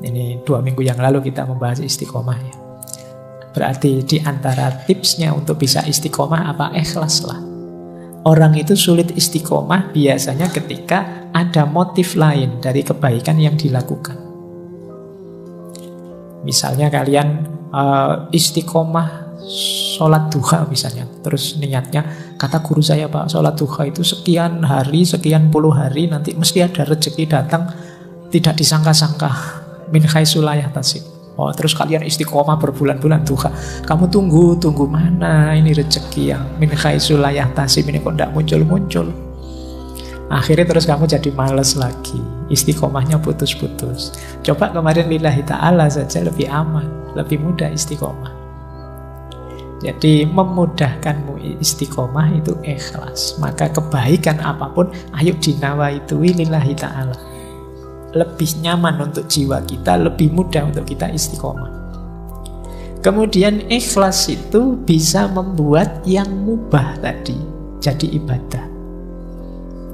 Ini 2 minggu yang lalu kita membahas istiqomah ya. Berarti di antara tipsnya untuk bisa istiqomah apa? Ikhlaslah. Orang itu sulit istiqomah biasanya ketika ada motif lain dari kebaikan yang dilakukan. Misalnya kalian istiqomah sholat duha misalnya, terus niatnya, kata guru saya Pak, sholat duha itu sekian hari, sekian puluh hari, nanti mesti ada rezeki datang tidak disangka-sangka, min haitsu la yahtasib. Oh, terus kalian istiqomah berbulan-bulan duha. Kamu tunggu mana ini rezeki yang min haitsu la yahtasib ini kok tidak muncul-muncul. Akhirnya terus kamu jadi malas lagi, istiqomahnya putus-putus. Coba kemarin lillahi ta'ala saja lebih aman, lebih mudah istiqomah. Jadi memudahkanmu istiqomah itu ikhlas. Maka kebaikan apapun, ayo dinawaitui lillahi ta'ala. Lebih nyaman untuk jiwa kita, lebih mudah untuk kita istiqomah. Kemudian ikhlas itu bisa membuat yang mubah tadi jadi ibadah.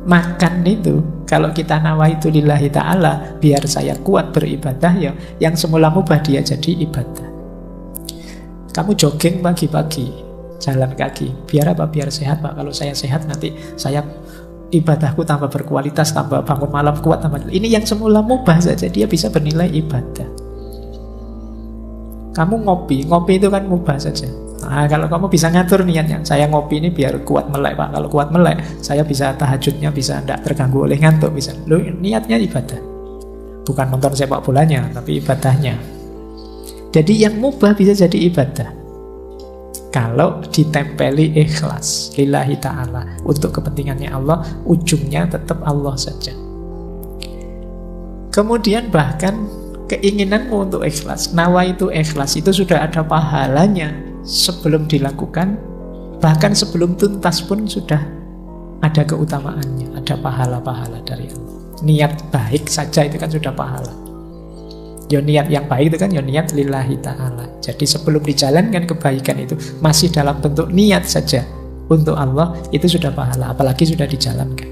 Makan itu, kalau kita nawaitu lillahi ta'ala, biar saya kuat beribadah ya, yang semula mubah dia jadi ibadah. Kamu jogging pagi-pagi, jalan kaki, biar apa? Biar sehat Pak. Kalau saya sehat nanti saya ibadahku tambah berkualitas, tambah bangun malam kuat, tambah. Ini yang semula mubah saja dia bisa bernilai ibadah. Kamu ngopi itu kan mubah saja. Nah, kalau kamu bisa ngatur niatnya, saya ngopi ini biar kuat melek Pak. Kalau kuat melek, saya bisa tahajudnya, bisa tidak terganggu oleh ngantuk, bisa. Loh, niatnya ibadah. Bukan nonton sepak bolanya, tapi ibadahnya. Jadi yang mubah bisa jadi ibadah kalau ditempeli ikhlas lillahi ta'ala, untuk kepentingannya Allah, ujungnya tetap Allah saja. Kemudian bahkan keinginanmu untuk ikhlas, nawaitu ikhlas, itu sudah ada pahalanya sebelum dilakukan, bahkan sebelum tuntas pun sudah ada keutamaannya, ada pahala-pahala dari Allah. Niat baik saja itu kan sudah pahala. Ya niat yang baik itu kan ya niat lillahi ta'ala. Jadi sebelum dijalankan kebaikan itu masih dalam bentuk niat saja untuk Allah, itu sudah pahala, apalagi sudah dijalankan.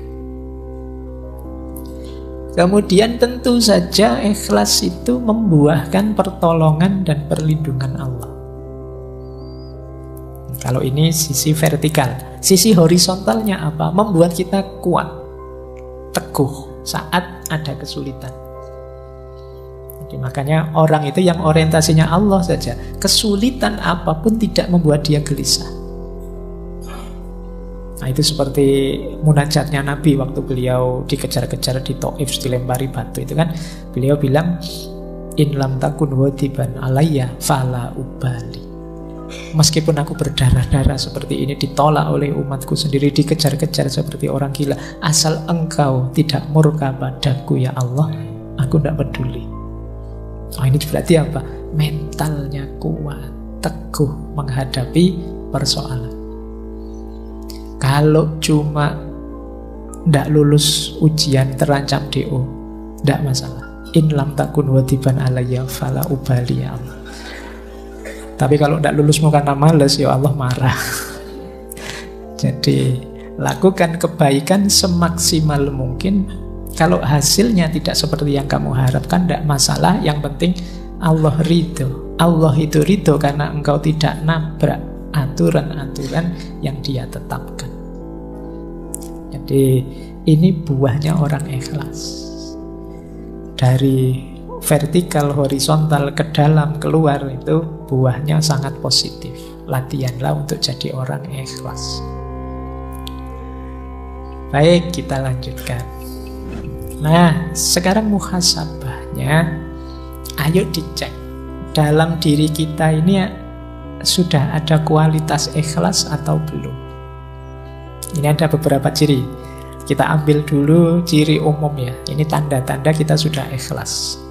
Kemudian tentu saja ikhlas itu membuahkan pertolongan dan perlindungan Allah. Kalau ini sisi vertikal. Sisi horizontalnya apa? Membuat kita kuat, teguh saat ada kesulitan. Makanya orang itu yang orientasinya Allah saja, kesulitan apapun tidak membuat dia gelisah. Nah, itu seperti munajatnya Nabi waktu beliau dikejar-kejar di Taif, dilempari batu itu kan, beliau bilang, in lam takun wadiban alayya fala ubali. Meskipun aku berdarah-darah seperti ini, ditolak oleh umatku sendiri, dikejar-kejar seperti orang gila, asal engkau tidak murka padaku ya Allah, aku tidak peduli. Oh, ini berarti apa? Mentalnya kuat, teguh menghadapi persoalan. Kalau cuma tidak lulus ujian, terancam DO, tidak masalah. In lam takun wadiban alayya fala ubali ya Allah. Tapi kalau tidak lulusmu karena malas, ya Allah marah. Jadi lakukan kebaikan semaksimal mungkin. Kalau hasilnya tidak seperti yang kamu harapkan, tidak masalah. Yang penting Allah ridho. Allah itu ridho karena engkau tidak nabrak aturan-aturan yang Dia tetapkan. Jadi ini buahnya orang ikhlas. Dari vertikal, horizontal, ke dalam, keluar, itu buahnya sangat positif. Latihanlah untuk jadi orang ikhlas. Baik, kita lanjutkan. Nah, sekarang muhasabahnya, ayo dicek. Dalam diri kita ini sudah ada kualitas ikhlas atau belum? Ini ada beberapa ciri. Kita ambil dulu ciri umum ya. Ini tanda-tanda kita sudah ikhlas.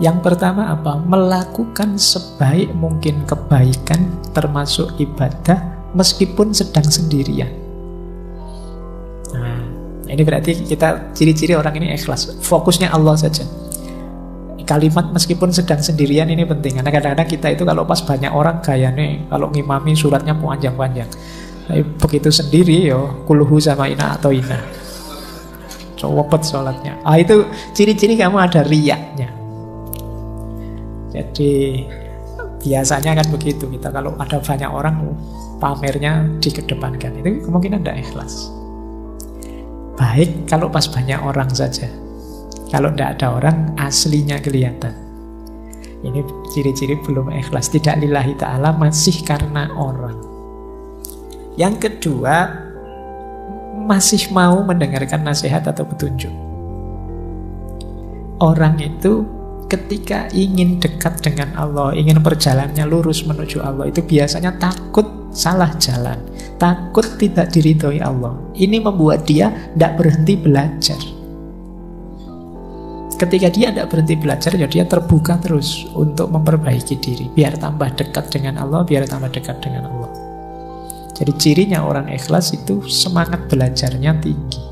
Yang pertama apa? Melakukan sebaik mungkin kebaikan termasuk ibadah meskipun sedang sendirian. Nah, ini berarti kita ciri-ciri orang ini ikhlas. Fokusnya Allah saja. Kalimat meskipun sedang sendirian ini penting. Karena kadang-kadang kita itu kalau pas banyak orang gayanya, kalau ngimami suratnya panjang-panjang. Tapi begitu sendiri yo kulhu sama ina atau ina. Cowopet sholatnya. Itu ciri-ciri kamu ada riyaknya. Jadi biasanya kan begitu, kita kalau ada banyak orang pamernya dikedepankan, itu kemungkinan tidak ikhlas. Baik kalau pas banyak orang saja. Kalau tidak ada orang aslinya kelihatan. Ini ciri-ciri belum ikhlas. Tidak lillahi ta'ala, masih karena orang. Yang kedua, masih mau mendengarkan nasihat atau petunjuk. Orang itu ketika ingin dekat dengan Allah, ingin perjalanannya lurus menuju Allah, itu biasanya takut salah jalan, takut tidak diridhoi Allah. Ini membuat dia tidak berhenti belajar. Ketika dia tidak berhenti belajar, ya dia terbuka terus untuk memperbaiki diri, biar tambah dekat dengan Allah, biar tambah dekat dengan Allah. Jadi cirinya orang ikhlas itu semangat belajarnya tinggi.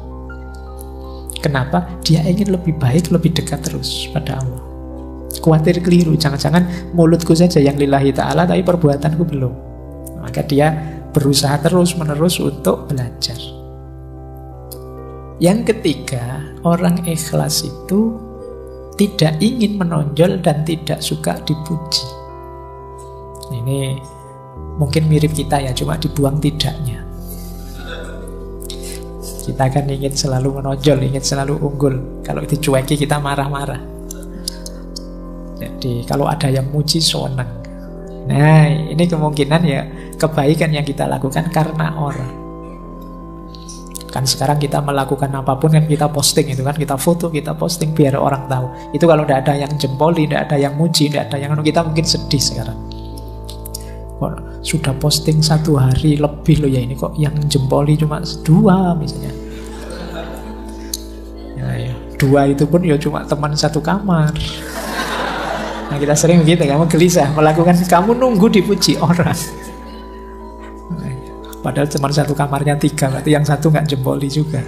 Kenapa? Dia ingin lebih baik, lebih dekat terus pada Allah. Khawatir keliru, jangan-jangan mulutku saja yang lillahi ta'ala tapi perbuatanku belum. Maka dia berusaha terus-menerus untuk belajar. Yang ketiga, orang ikhlas itu tidak ingin menonjol dan tidak suka dipuji. Ini mungkin mirip kita ya, cuma dibuang tidaknya. Kita kan ingin selalu menonjol, ingin selalu unggul. Kalau dicueki kita marah-marah. Jadi kalau ada yang muji senang. Nah, ini kemungkinan ya kebaikan yang kita lakukan karena orang. Kan sekarang kita melakukan apapun kan kita posting itu kan, kita foto, kita posting biar orang tahu. Itu kalau tidak ada yang jempoli, tidak ada yang muji, tidak ada yang kita mungkin sedih sekarang. Kok sudah posting 1 hari lebih loh ya, ini kok yang jempoli cuma 2 misalnya. Ya, 2 itu pun ya cuma teman satu kamar. Nah kita sering begitu, kamu gelisah melakukan, kamu nunggu dipuji orang. Padahal cuma satu kamarnya 3, berarti yang satu nggak jempoli juga.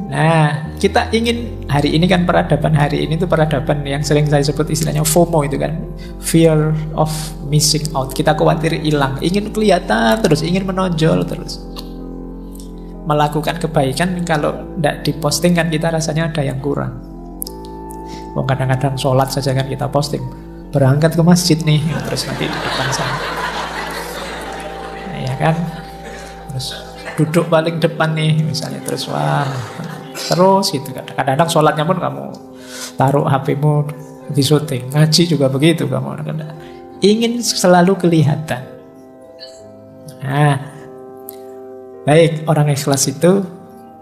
Nah, kita ingin hari ini kan peradaban hari ini itu peradaban yang sering saya sebut istilahnya FOMO itu kan, fear of missing out. Kita khawatir hilang, ingin kelihatan terus, ingin menonjol terus. Melakukan kebaikan kalau tidak diposting kan kita rasanya ada yang kurang. Kadang-kadang sholat saja kan kita posting, berangkat ke masjid nih, terus nanti di depan sana. Nah, ya kan, terus duduk paling depan nih misalnya, terus wah. Terus gitu. Kadang-kadang sholatnya pun kamu taruh HP-mu di syuting. Ngaji juga begitu kamu. Ingin selalu kelihatan. Nah, baik, orang ikhlas itu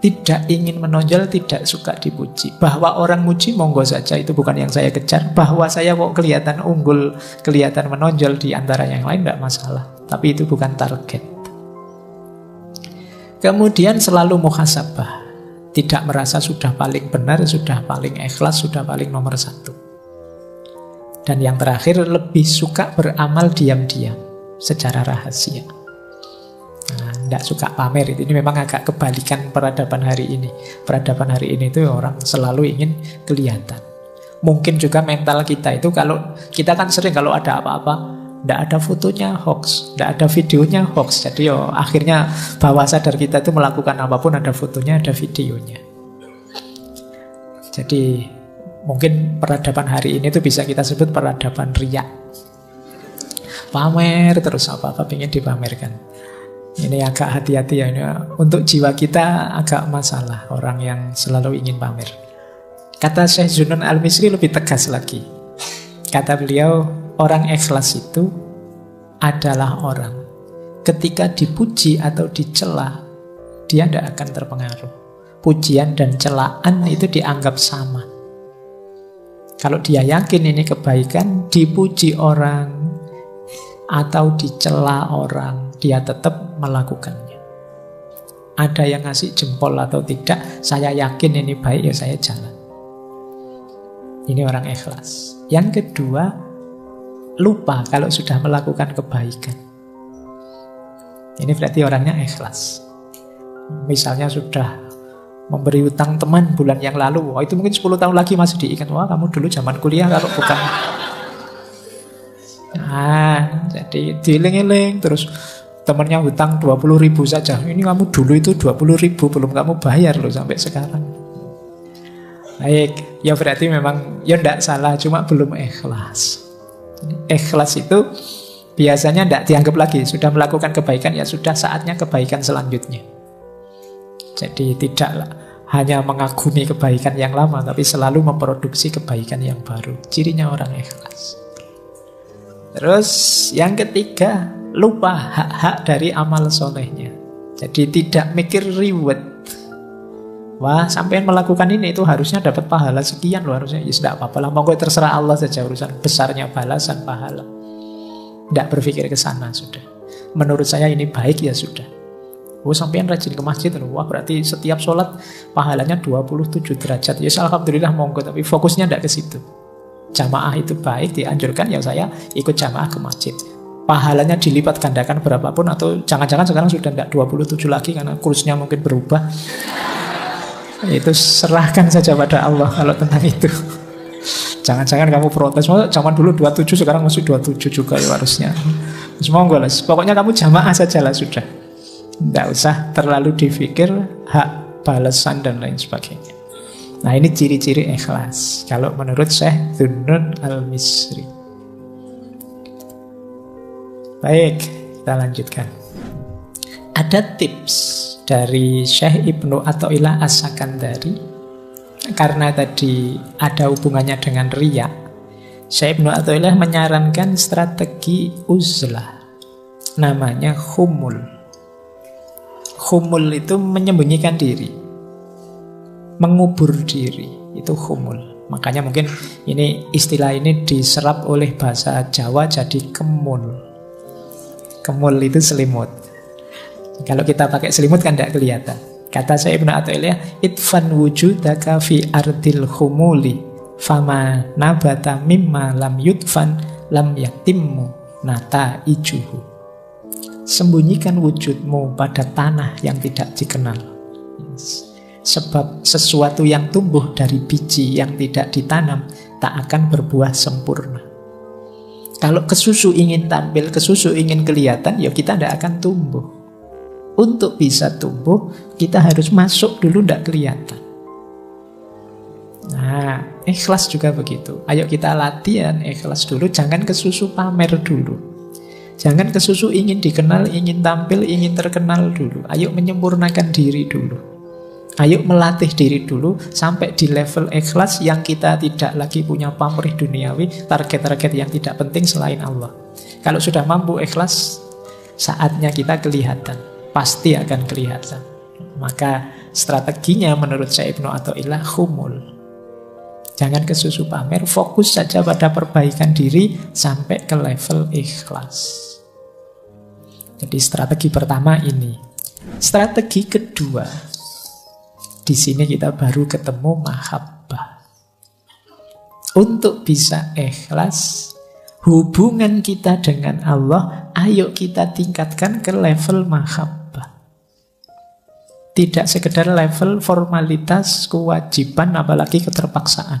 tidak ingin menonjol, tidak suka dipuji. Bahwa orang muji monggo saja, itu bukan yang saya kejar. Bahwa saya kok kelihatan unggul, kelihatan menonjol di antara yang lain, tidak masalah. Tapi itu bukan target. Kemudian selalu muhasabah. Tidak merasa sudah paling benar, sudah paling ikhlas, sudah paling nomor 1. Dan yang terakhir, lebih suka beramal diam-diam, secara rahasia. Nah, tidak suka pamer. Ini memang agak kebalikan peradaban hari ini. Peradaban hari ini itu orang selalu ingin kelihatan. Mungkin juga mental kita itu, kalau kita kan sering kalau ada apa-apa, tidak ada fotonya hoax, tidak ada videonya hoax. Jadi akhirnya bawah sadar kita itu melakukan apapun ada fotonya, ada videonya. Jadi mungkin peradaban hari ini itu bisa kita sebut peradaban riya. Pamer terus, apa-apa ingin dipamerkan. Ini agak hati-hati ya, ini untuk jiwa kita agak masalah orang yang selalu ingin pamer. Kata Syekh Zunnun Al-Misri lebih tegas lagi. Kata beliau, orang ikhlas itu adalah orang ketika dipuji atau dicela, dia tidak akan terpengaruh. Pujian dan celaan itu dianggap sama. Kalau dia yakin ini kebaikan, dipuji orang atau dicela orang, dia tetap melakukannya. Ada yang ngasih jempol atau tidak, saya yakin ini baik, ya saya jalan. Ini orang ikhlas. Yang kedua, lupa kalau sudah melakukan kebaikan. Ini berarti orangnya ikhlas. Misalnya sudah memberi utang teman bulan yang lalu, itu mungkin 10 tahun lagi masih diingat, wah kamu dulu zaman kuliah kalau bukan. Jadi dieling-eling terus temennya hutang 20.000 saja. Ini kamu dulu itu 20.000 belum kamu bayar loh sampai sekarang. Baik, ya berarti memang ya tidak salah, cuma belum ikhlas. Ikhlas itu biasanya tidak dianggap lagi, sudah melakukan kebaikan, ya sudah saatnya kebaikan selanjutnya. Jadi tidak hanya mengagumi kebaikan yang lama, tapi selalu memproduksi kebaikan yang baru. Cirinya orang ikhlas. Terus yang ketiga, lupa hak-hak dari amal solehnya. Jadi tidak mikir reward. Wah, sampean melakukan ini itu harusnya dapat pahala sekian loh harusnya. Ya tidak apa-apa lah, monggo terserah Allah saja urusan besarnya balasan pahala. Tidak berpikir ke sana sudah. Menurut saya ini baik ya sudah. Oh, sampean rajin ke masjid loh. Wah, berarti setiap sholat pahalanya 27 derajat. Ya alhamdulillah monggo, tapi fokusnya tidak ke situ. Jamaah itu baik, dianjurkan, ya saya ikut jamaah ke masjid. Pahalanya dilipat gandakan berapapun, atau jangan-jangan sekarang sudah tidak 27 lagi karena kursnya mungkin berubah. Itu serahkan saja pada Allah kalau tentang itu. Jangan-jangan kamu protes, zaman dulu 27 sekarang masih 27 juga ya harusnya. Monggo lah, pokoknya kamu jamaah saja lah sudah. Tidak usah terlalu dipikir hak balasan dan lain sebagainya. Nah, ini ciri-ciri ikhlas kalau menurut Syekh Zunnun Al-Misri. Baik, kita lanjutkan. Ada tips dari Syekh Ibnu Athaillah As-Sakandari. Karena tadi ada hubungannya dengan riya, Syekh Ibnu Athaillah menyarankan strategi uzlah. Namanya khumul. Khumul itu menyembunyikan diri, mengubur diri, itu khumul. Makanya mungkin ini istilah ini diserap oleh bahasa Jawa jadi kemul. Kemul itu selimut. Kalau kita pakai selimut kan tidak kelihatan. Kata Syekh Ibnu Athaillah, itfan wujudaka fi ardil khumuli fama nabata mimma lam yudfan lam yatimmu nata ijuhu. Sembunyikan wujudmu pada tanah yang tidak dikenal. Sebab sesuatu yang tumbuh dari biji yang tidak ditanam tak akan berbuah sempurna. Kalau kesusu ingin tampil, kesusu ingin kelihatan, ya kita tidak akan tumbuh. Untuk bisa tumbuh, kita harus masuk dulu, tidak kelihatan. Nah, ikhlas juga begitu. Ayo kita latihan ikhlas dulu, jangan kesusu pamer dulu. Jangan kesusu ingin dikenal, ingin tampil, ingin terkenal dulu. Ayo menyempurnakan diri dulu. Ayo melatih diri dulu sampai di level ikhlas yang kita tidak lagi punya pamrih duniawi, target-target yang tidak penting selain Allah. Kalau sudah mampu ikhlas, saatnya kita kelihatan. Pasti akan kelihatan. Maka strateginya menurut Syekh Ibnu Athaillah khumul. Jangan kesusu pamer, fokus saja pada perbaikan diri sampai ke level ikhlas. Jadi strategi pertama ini. Strategi kedua, di sini kita baru ketemu mahabbah. Untuk bisa ikhlas, hubungan kita dengan Allah, ayo kita tingkatkan ke level mahabbah. Tidak sekedar level formalitas, kewajiban, apalagi keterpaksaan.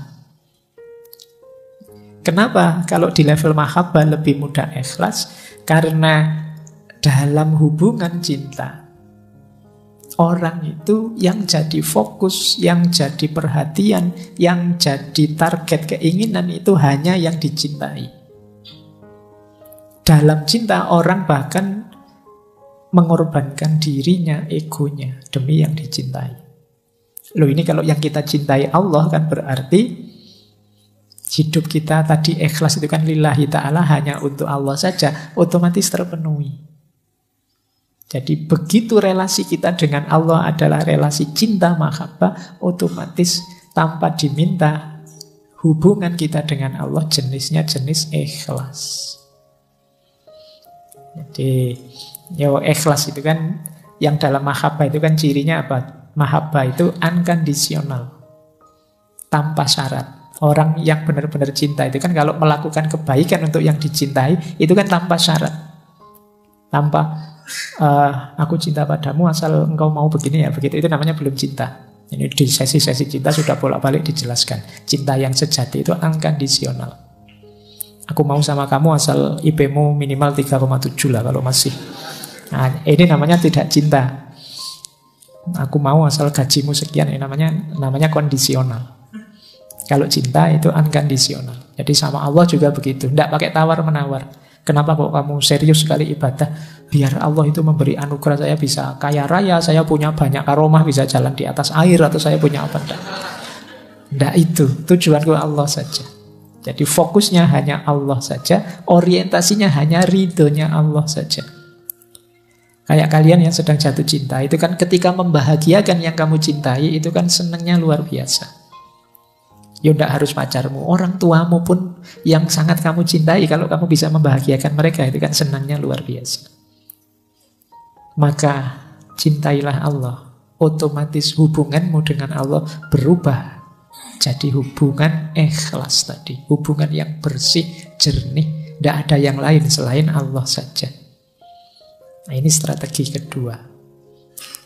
Kenapa? Kalau di level mahabbah lebih mudah ikhlas, karena dalam hubungan cinta, orang itu yang jadi fokus, yang jadi perhatian, yang jadi target keinginan itu hanya yang dicintai. Dalam cinta orang bahkan mengorbankan dirinya, egonya, demi yang dicintai. Loh, ini kalau yang kita cintai Allah kan berarti hidup kita tadi ikhlas itu kan lillahi ta'ala, hanya untuk Allah saja, otomatis terpenuhi. Jadi begitu relasi kita dengan Allah adalah relasi cinta mahabbah, otomatis tanpa diminta hubungan kita dengan Allah jenisnya jenis ikhlas. Jadi ikhlas itu kan yang dalam mahabbah itu kan cirinya apa? Mahabbah itu unconditional, tanpa syarat. Orang yang benar-benar cinta itu kan kalau melakukan kebaikan untuk yang dicintai itu kan tanpa syarat. Tanpa aku cinta padamu asal engkau mau begini ya begitu, itu namanya belum cinta. Ini di sesi-sesi cinta sudah bolak-balik dijelaskan. Cinta yang sejati itu unconditional. Aku mau sama kamu asal IP-mu minimal 3,7 lah kalau masih. Nah, ini namanya tidak cinta. Aku mau asal gajimu sekian, ini namanya kondisional. Kalau cinta itu unconditional. Jadi sama Allah juga begitu. Tidak pakai tawar-menawar. Kenapa kok kamu serius sekali ibadah? Biar Allah itu memberi anugerah, saya bisa kaya raya, saya punya banyak karomah, bisa jalan di atas air, atau saya punya apa. Tidak itu. Tujuanku Allah saja. Jadi fokusnya hanya Allah saja. Orientasinya hanya ridhonya Allah saja. Kayak kalian yang sedang jatuh cinta. Itu kan ketika membahagiakan yang kamu cintai, itu kan senangnya luar biasa. Ya tidak harus pacarmu, orang tuamu pun yang sangat kamu cintai, kalau kamu bisa membahagiakan mereka, itu kan senangnya luar biasa. Maka cintailah Allah, otomatis hubunganmu dengan Allah berubah jadi hubungan ikhlas tadi, hubungan yang bersih, jernih, tidak ada yang lain selain Allah saja. Nah, ini strategi kedua.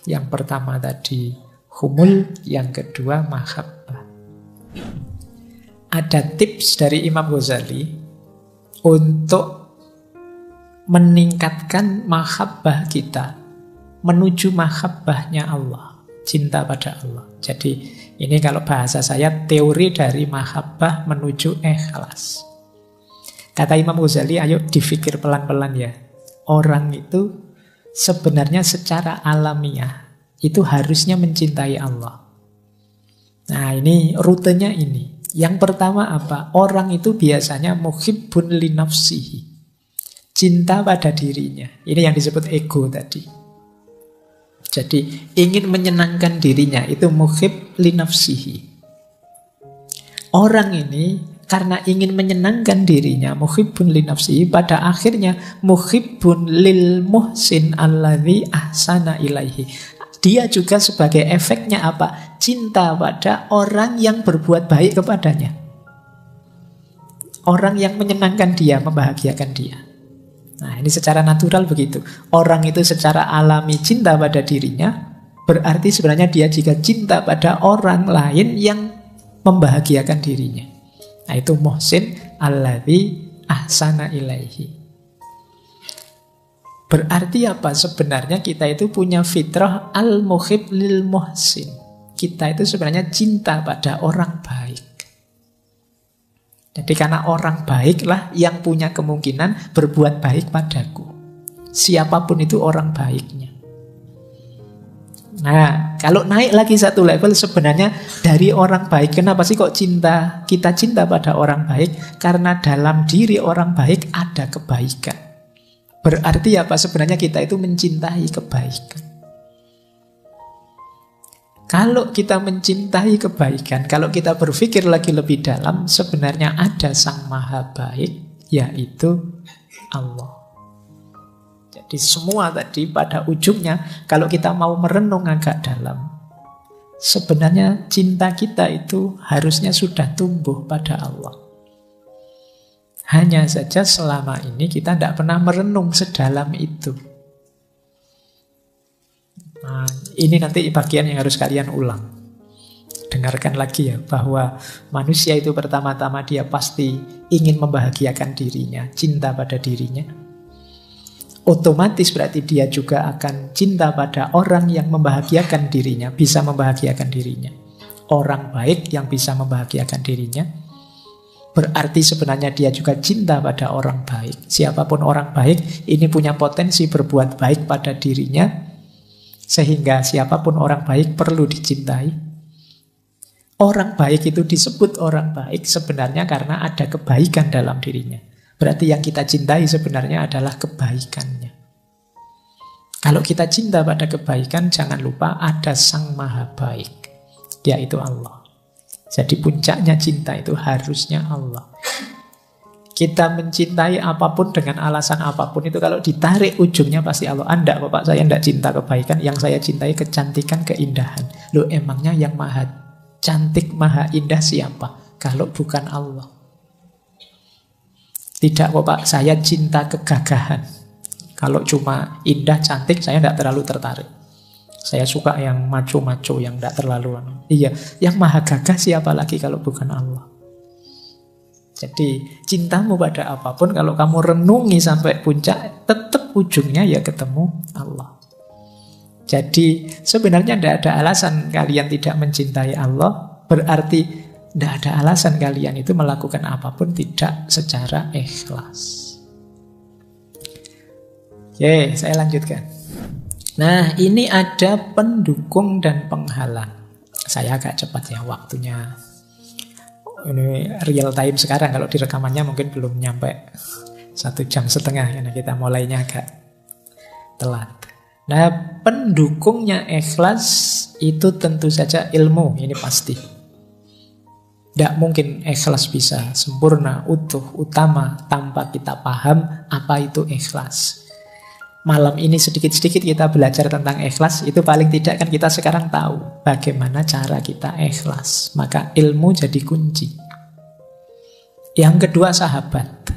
Yang pertama tadi humul, yang kedua mahabbah. Ada tips dari Imam Ghazali untuk meningkatkan mahabbah kita menuju mahabbahnya Allah, cinta pada Allah. Jadi ini kalau bahasa saya teori dari mahabbah menuju ikhlas. Kata Imam Ghazali, ayo difikir pelan-pelan ya. Orang itu sebenarnya secara alamiah itu harusnya mencintai Allah. Nah, ini rutenya ini. Yang pertama apa? Orang itu biasanya muhibbun li nafsihi. Cinta pada dirinya. Ini yang disebut ego tadi. Jadi ingin menyenangkan dirinya itu muhib li nafsihi. Orang ini karena ingin menyenangkan dirinya, muhibbun li nafsihi, pada akhirnya muhibbun lil muhsin alladzi ahsana ilaihi. Dia juga sebagai efeknya apa? Cinta pada orang yang berbuat baik kepadanya. Orang yang menyenangkan dia, membahagiakan dia. Nah, ini secara natural begitu. Orang itu secara alami cinta pada dirinya, berarti sebenarnya dia juga cinta pada orang lain yang membahagiakan dirinya. Nah, itu muhsin alladzi ahsana ilaihi. Berarti apa? Sebenarnya kita itu punya fitrah al-muhib lil muhsin. Kita itu sebenarnya cinta pada orang baik. Jadi karena orang baiklah yang punya kemungkinan berbuat baik padaku. Siapapun itu orang baiknya. Nah, kalau naik lagi satu level sebenarnya dari orang baik. Kenapa sih kok kita cinta pada orang baik? Karena dalam diri orang baik ada kebaikan. Berarti apa? Sebenarnya kita itu mencintai kebaikan. Kalau kita mencintai kebaikan, kalau kita berpikir lagi lebih dalam, sebenarnya ada Sang Maha Baik, yaitu Allah. Jadi semua tadi pada ujungnya, kalau kita mau merenung agak dalam, sebenarnya cinta kita itu harusnya sudah tumbuh pada Allah. Hanya saja selama ini kita tidak pernah merenung sedalam itu. Nah, ini nanti bagian yang harus kalian ulang. Dengarkan lagi ya, bahwa manusia itu pertama-tama dia pasti ingin membahagiakan dirinya, cinta pada dirinya. Otomatis berarti dia juga akan cinta pada orang yang membahagiakan dirinya, bisa membahagiakan dirinya. Orang baik yang bisa membahagiakan dirinya. berarti sebenarnya dia juga cinta pada orang baik. Siapapun orang baik, ini punya potensi berbuat baik pada dirinya, sehingga siapapun orang baik perlu dicintai. Orang baik itu disebut orang baik sebenarnya karena ada kebaikan dalam dirinya. Berarti yang kita cintai sebenarnya adalah kebaikannya. Kalau kita cinta pada kebaikan, jangan lupa ada Sang Maha Baik, yaitu Allah. Jadi puncaknya cinta itu harusnya Allah. Kita mencintai apapun dengan alasan apapun itu kalau ditarik ujungnya pasti Allah. Anda, Bapak, saya tidak cinta kebaikan, yang saya cintai kecantikan, keindahan. Loh, emangnya yang maha cantik, maha indah siapa? Kalau bukan Allah. Tidak, Bapak, saya cinta kegagahan. Kalau cuma indah, cantik, saya tidak terlalu tertarik. Saya suka yang maco-maco, yang tidak terlalu. Iya, yang maha gagah siapa lagi kalau bukan Allah? Jadi cintamu pada apapun, kalau kamu renungi sampai puncak, tetap ujungnya ya ketemu Allah. Jadi sebenarnya tidak ada alasan kalian tidak mencintai Allah. Berarti tidak ada alasan kalian itu melakukan apapun tidak secara ikhlas. Oke, saya lanjutkan. Nah, ini ada pendukung dan penghalang. Saya agak cepat ya waktunya. Ini real time sekarang. Kalau di rekamannya mungkin belum nyampe 1,5 jam karena kita mulainya agak telat. Nah, pendukungnya ikhlas itu tentu saja ilmu. Ini pasti. Tidak mungkin ikhlas bisa sempurna, utuh, utama tanpa kita paham apa itu ikhlas. Malam ini sedikit-sedikit kita belajar tentang ikhlas. Itu paling tidak kan kita sekarang tahu bagaimana cara kita ikhlas. Maka ilmu jadi kunci. Yang kedua sahabat.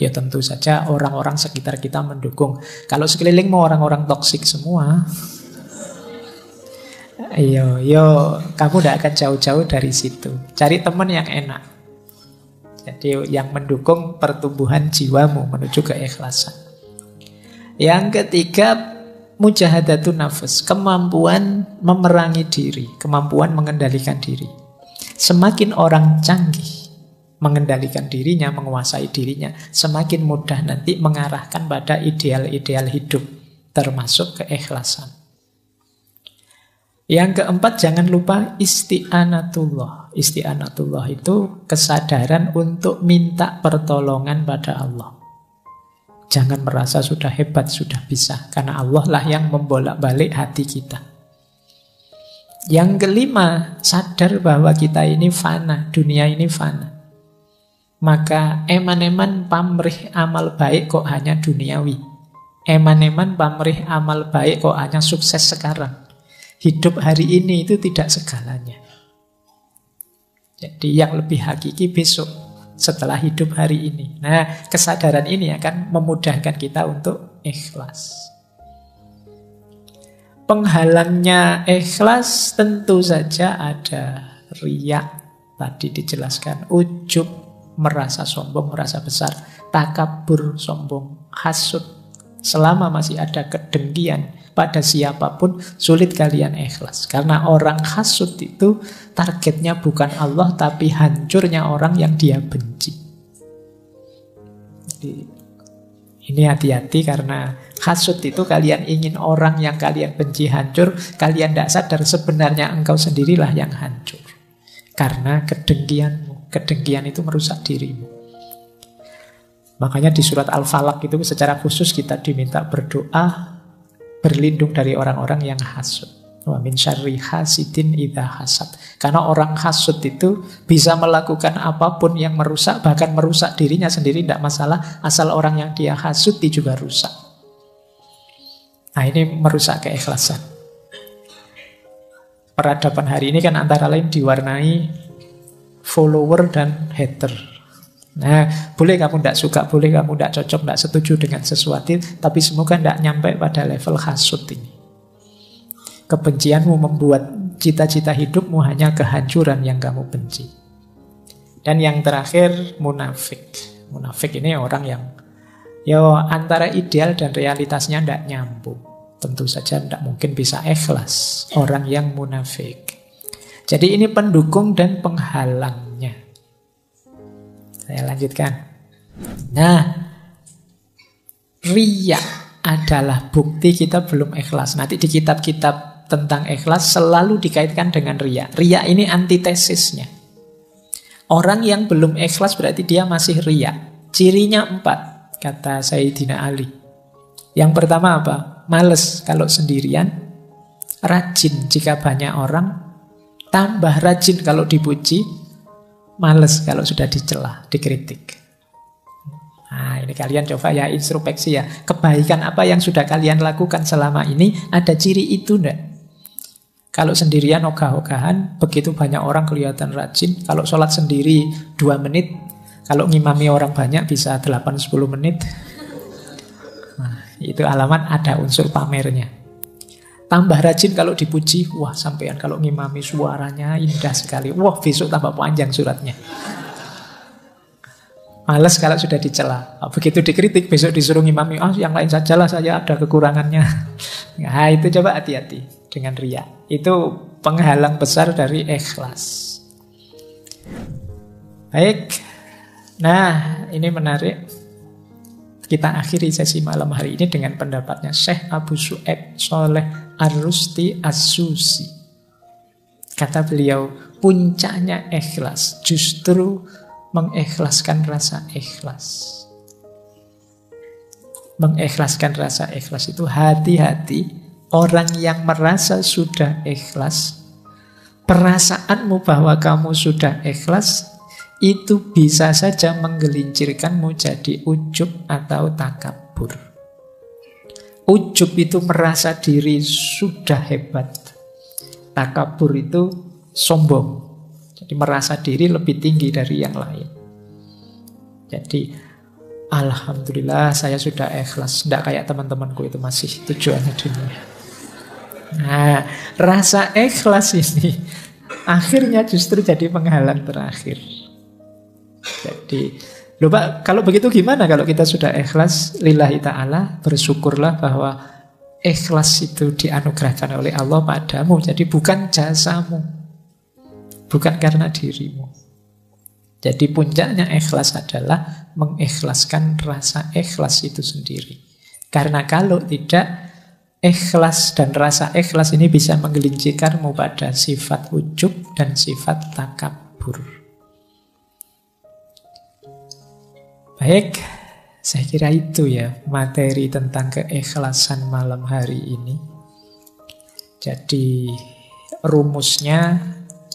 Ya tentu saja orang-orang sekitar kita mendukung. Kalau sekelilingmu orang-orang toksik semua, yo, kamu tidak akan jauh-jauh dari situ. Cari teman yang enak. Jadi yang mendukung pertumbuhan jiwamu menuju keikhlasan. Yang ketiga, mujahadatun nafas, kemampuan memerangi diri, kemampuan mengendalikan diri. Semakin orang canggih mengendalikan dirinya, menguasai dirinya, semakin mudah nanti mengarahkan pada ideal-ideal hidup, termasuk keikhlasan. Yang keempat, jangan lupa isti'anatullah. Isti'anatullah itu kesadaran untuk minta pertolongan pada Allah. Jangan merasa sudah hebat, sudah bisa. Karena Allah lah yang membolak-balik hati kita. Yang kelima, sadar bahwa kita ini fana, dunia ini fana. Maka eman-eman pamrih amal baik kok hanya duniawi. Eman-eman pamrih amal baik kok hanya sukses sekarang. Hidup hari ini itu tidak segalanya. Jadi yang lebih hakiki besok, setelah hidup hari ini. Nah, kesadaran ini akan memudahkan kita untuk ikhlas. Penghalangnya ikhlas tentu saja ada riya. Tadi dijelaskan ujub, merasa sombong, merasa besar, takabur, sombong, hasud. Selama masih ada kedengkian pada siapapun, sulit kalian ikhlas. Karena orang hasud itu targetnya bukan Allah, tapi hancurnya orang yang dia benci. Jadi ini hati-hati, karena hasud itu kalian ingin orang yang kalian benci hancur, kalian tidak sadar sebenarnya engkau sendirilah yang hancur. Karena kedengkianmu, kedengkian itu merusak dirimu. Makanya di surat Al-Falaq itu secara khusus kita diminta berdoa berlindung dari orang-orang yang hasud. Wa min syarri hasidin idza hasad. Karena orang hasud itu bisa melakukan apapun yang merusak, bahkan merusak dirinya sendiri tidak masalah, asal orang yang dia hasuti juga rusak. Nah, ini merusak keikhlasan. Peradaban hari ini kan antara lain diwarnai follower dan hater. Nah, boleh kamu tidak suka, boleh kamu tidak cocok, tidak setuju dengan sesuatu, tapi semoga tidak nyampe pada level hasud ini. Kebencianmu membuat cita-cita hidupmu hanya kehancuran yang kamu benci. Dan yang terakhir, munafik. Munafik ini orang yang antara ideal dan realitasnya tidak nyambung. Tentu saja tidak mungkin bisa ikhlas orang yang munafik. Jadi ini pendukung dan penghalangnya. Saya lanjutkan. Nah, riya adalah bukti kita belum ikhlas. Nanti di kitab-kitab tentang ikhlas selalu dikaitkan dengan riya. Riya ini antitesisnya. Orang yang belum ikhlas berarti dia masih riya. Cirinya 4, kata Sayyidina Ali. Yang pertama apa? Males kalau sendirian, rajin jika banyak orang, tambah rajin kalau dipuji, males kalau sudah dicela, dikritik. Nah, ini kalian coba ya introspeksi ya. Kebaikan apa yang sudah kalian lakukan selama ini, ada ciri itu enggak? Kalau sendirian ogah-ogahan, begitu banyak orang kelihatan rajin. Kalau sholat sendiri 2 menit, kalau ngimami orang banyak bisa 8-10 menit. Nah, itu alamat ada unsur pamernya. Tambah rajin kalau dipuji, wah sampean kalau ngimami suaranya indah sekali. Wah besok tambah panjang suratnya. Males kalau sudah dicela. Begitu dikritik, besok disuruh ngimami, yang lain sajalah, saya ada kekurangannya. Nah, itu coba hati-hati dengan riya. Itu penghalang besar dari ikhlas. Baik. Nah, ini menarik. Kita akhiri sesi malam hari ini dengan pendapatnya Syekh Abu Syu'aib Sholeh Ar-Rusti As-Susi. Kata beliau, puncaknya ikhlas justru mengikhlaskan rasa ikhlas. Mengikhlaskan rasa ikhlas itu hati-hati. Orang yang merasa sudah ikhlas, perasaanmu bahwa kamu sudah ikhlas, itu bisa saja menggelincirkanmu jadi ujub atau takabur. Ujub itu merasa diri sudah hebat. Takabur itu sombong. Jadi merasa diri lebih tinggi dari yang lain. Jadi alhamdulillah saya sudah ikhlas. Tidak kayak teman-temanku itu masih tujuannya dunia. Nah, rasa ikhlas ini akhirnya justru jadi penghalang terakhir. Jadi, lupa kalau begitu gimana kalau kita sudah ikhlas lillahi ta'ala, bersyukurlah bahwa ikhlas itu dianugerahkan oleh Allah padamu. Jadi bukan jasamu, bukan karena dirimu. Jadi puncaknya ikhlas adalah mengikhlaskan rasa ikhlas itu sendiri. Karena kalau tidak, ikhlas dan rasa ikhlas ini bisa menggelincirkanmu pada sifat ujub dan sifat takabur. Baik, saya kira itu ya materi tentang keikhlasan malam hari ini. Jadi rumusnya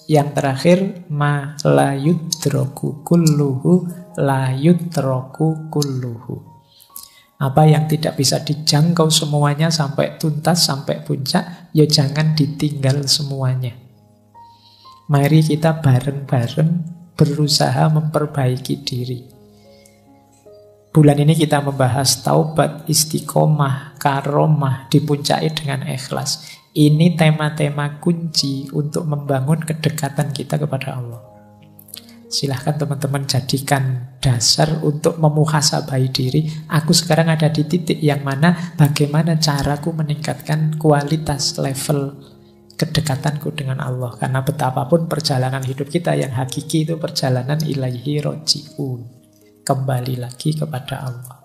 yang terakhir, ma la yudroku kulluhu la yudroku kulluhu. Apa yang tidak bisa dijangkau semuanya sampai tuntas, sampai puncak, ya jangan ditinggal semuanya. Mari kita bareng-bareng berusaha memperbaiki diri. Bulan ini kita membahas taubat, istiqomah, karomah, dipuncai dengan ikhlas. Ini tema-tema kunci untuk membangun kedekatan kita kepada Allah. Silahkan teman-teman jadikan dasar untuk memuhasabai diri. Aku sekarang ada di titik yang mana bagaimana caraku meningkatkan kualitas level kedekatanku dengan Allah. Karena betapapun perjalanan hidup kita yang hakiki itu perjalanan ilaihi roji'un. Kembali lagi kepada Allah.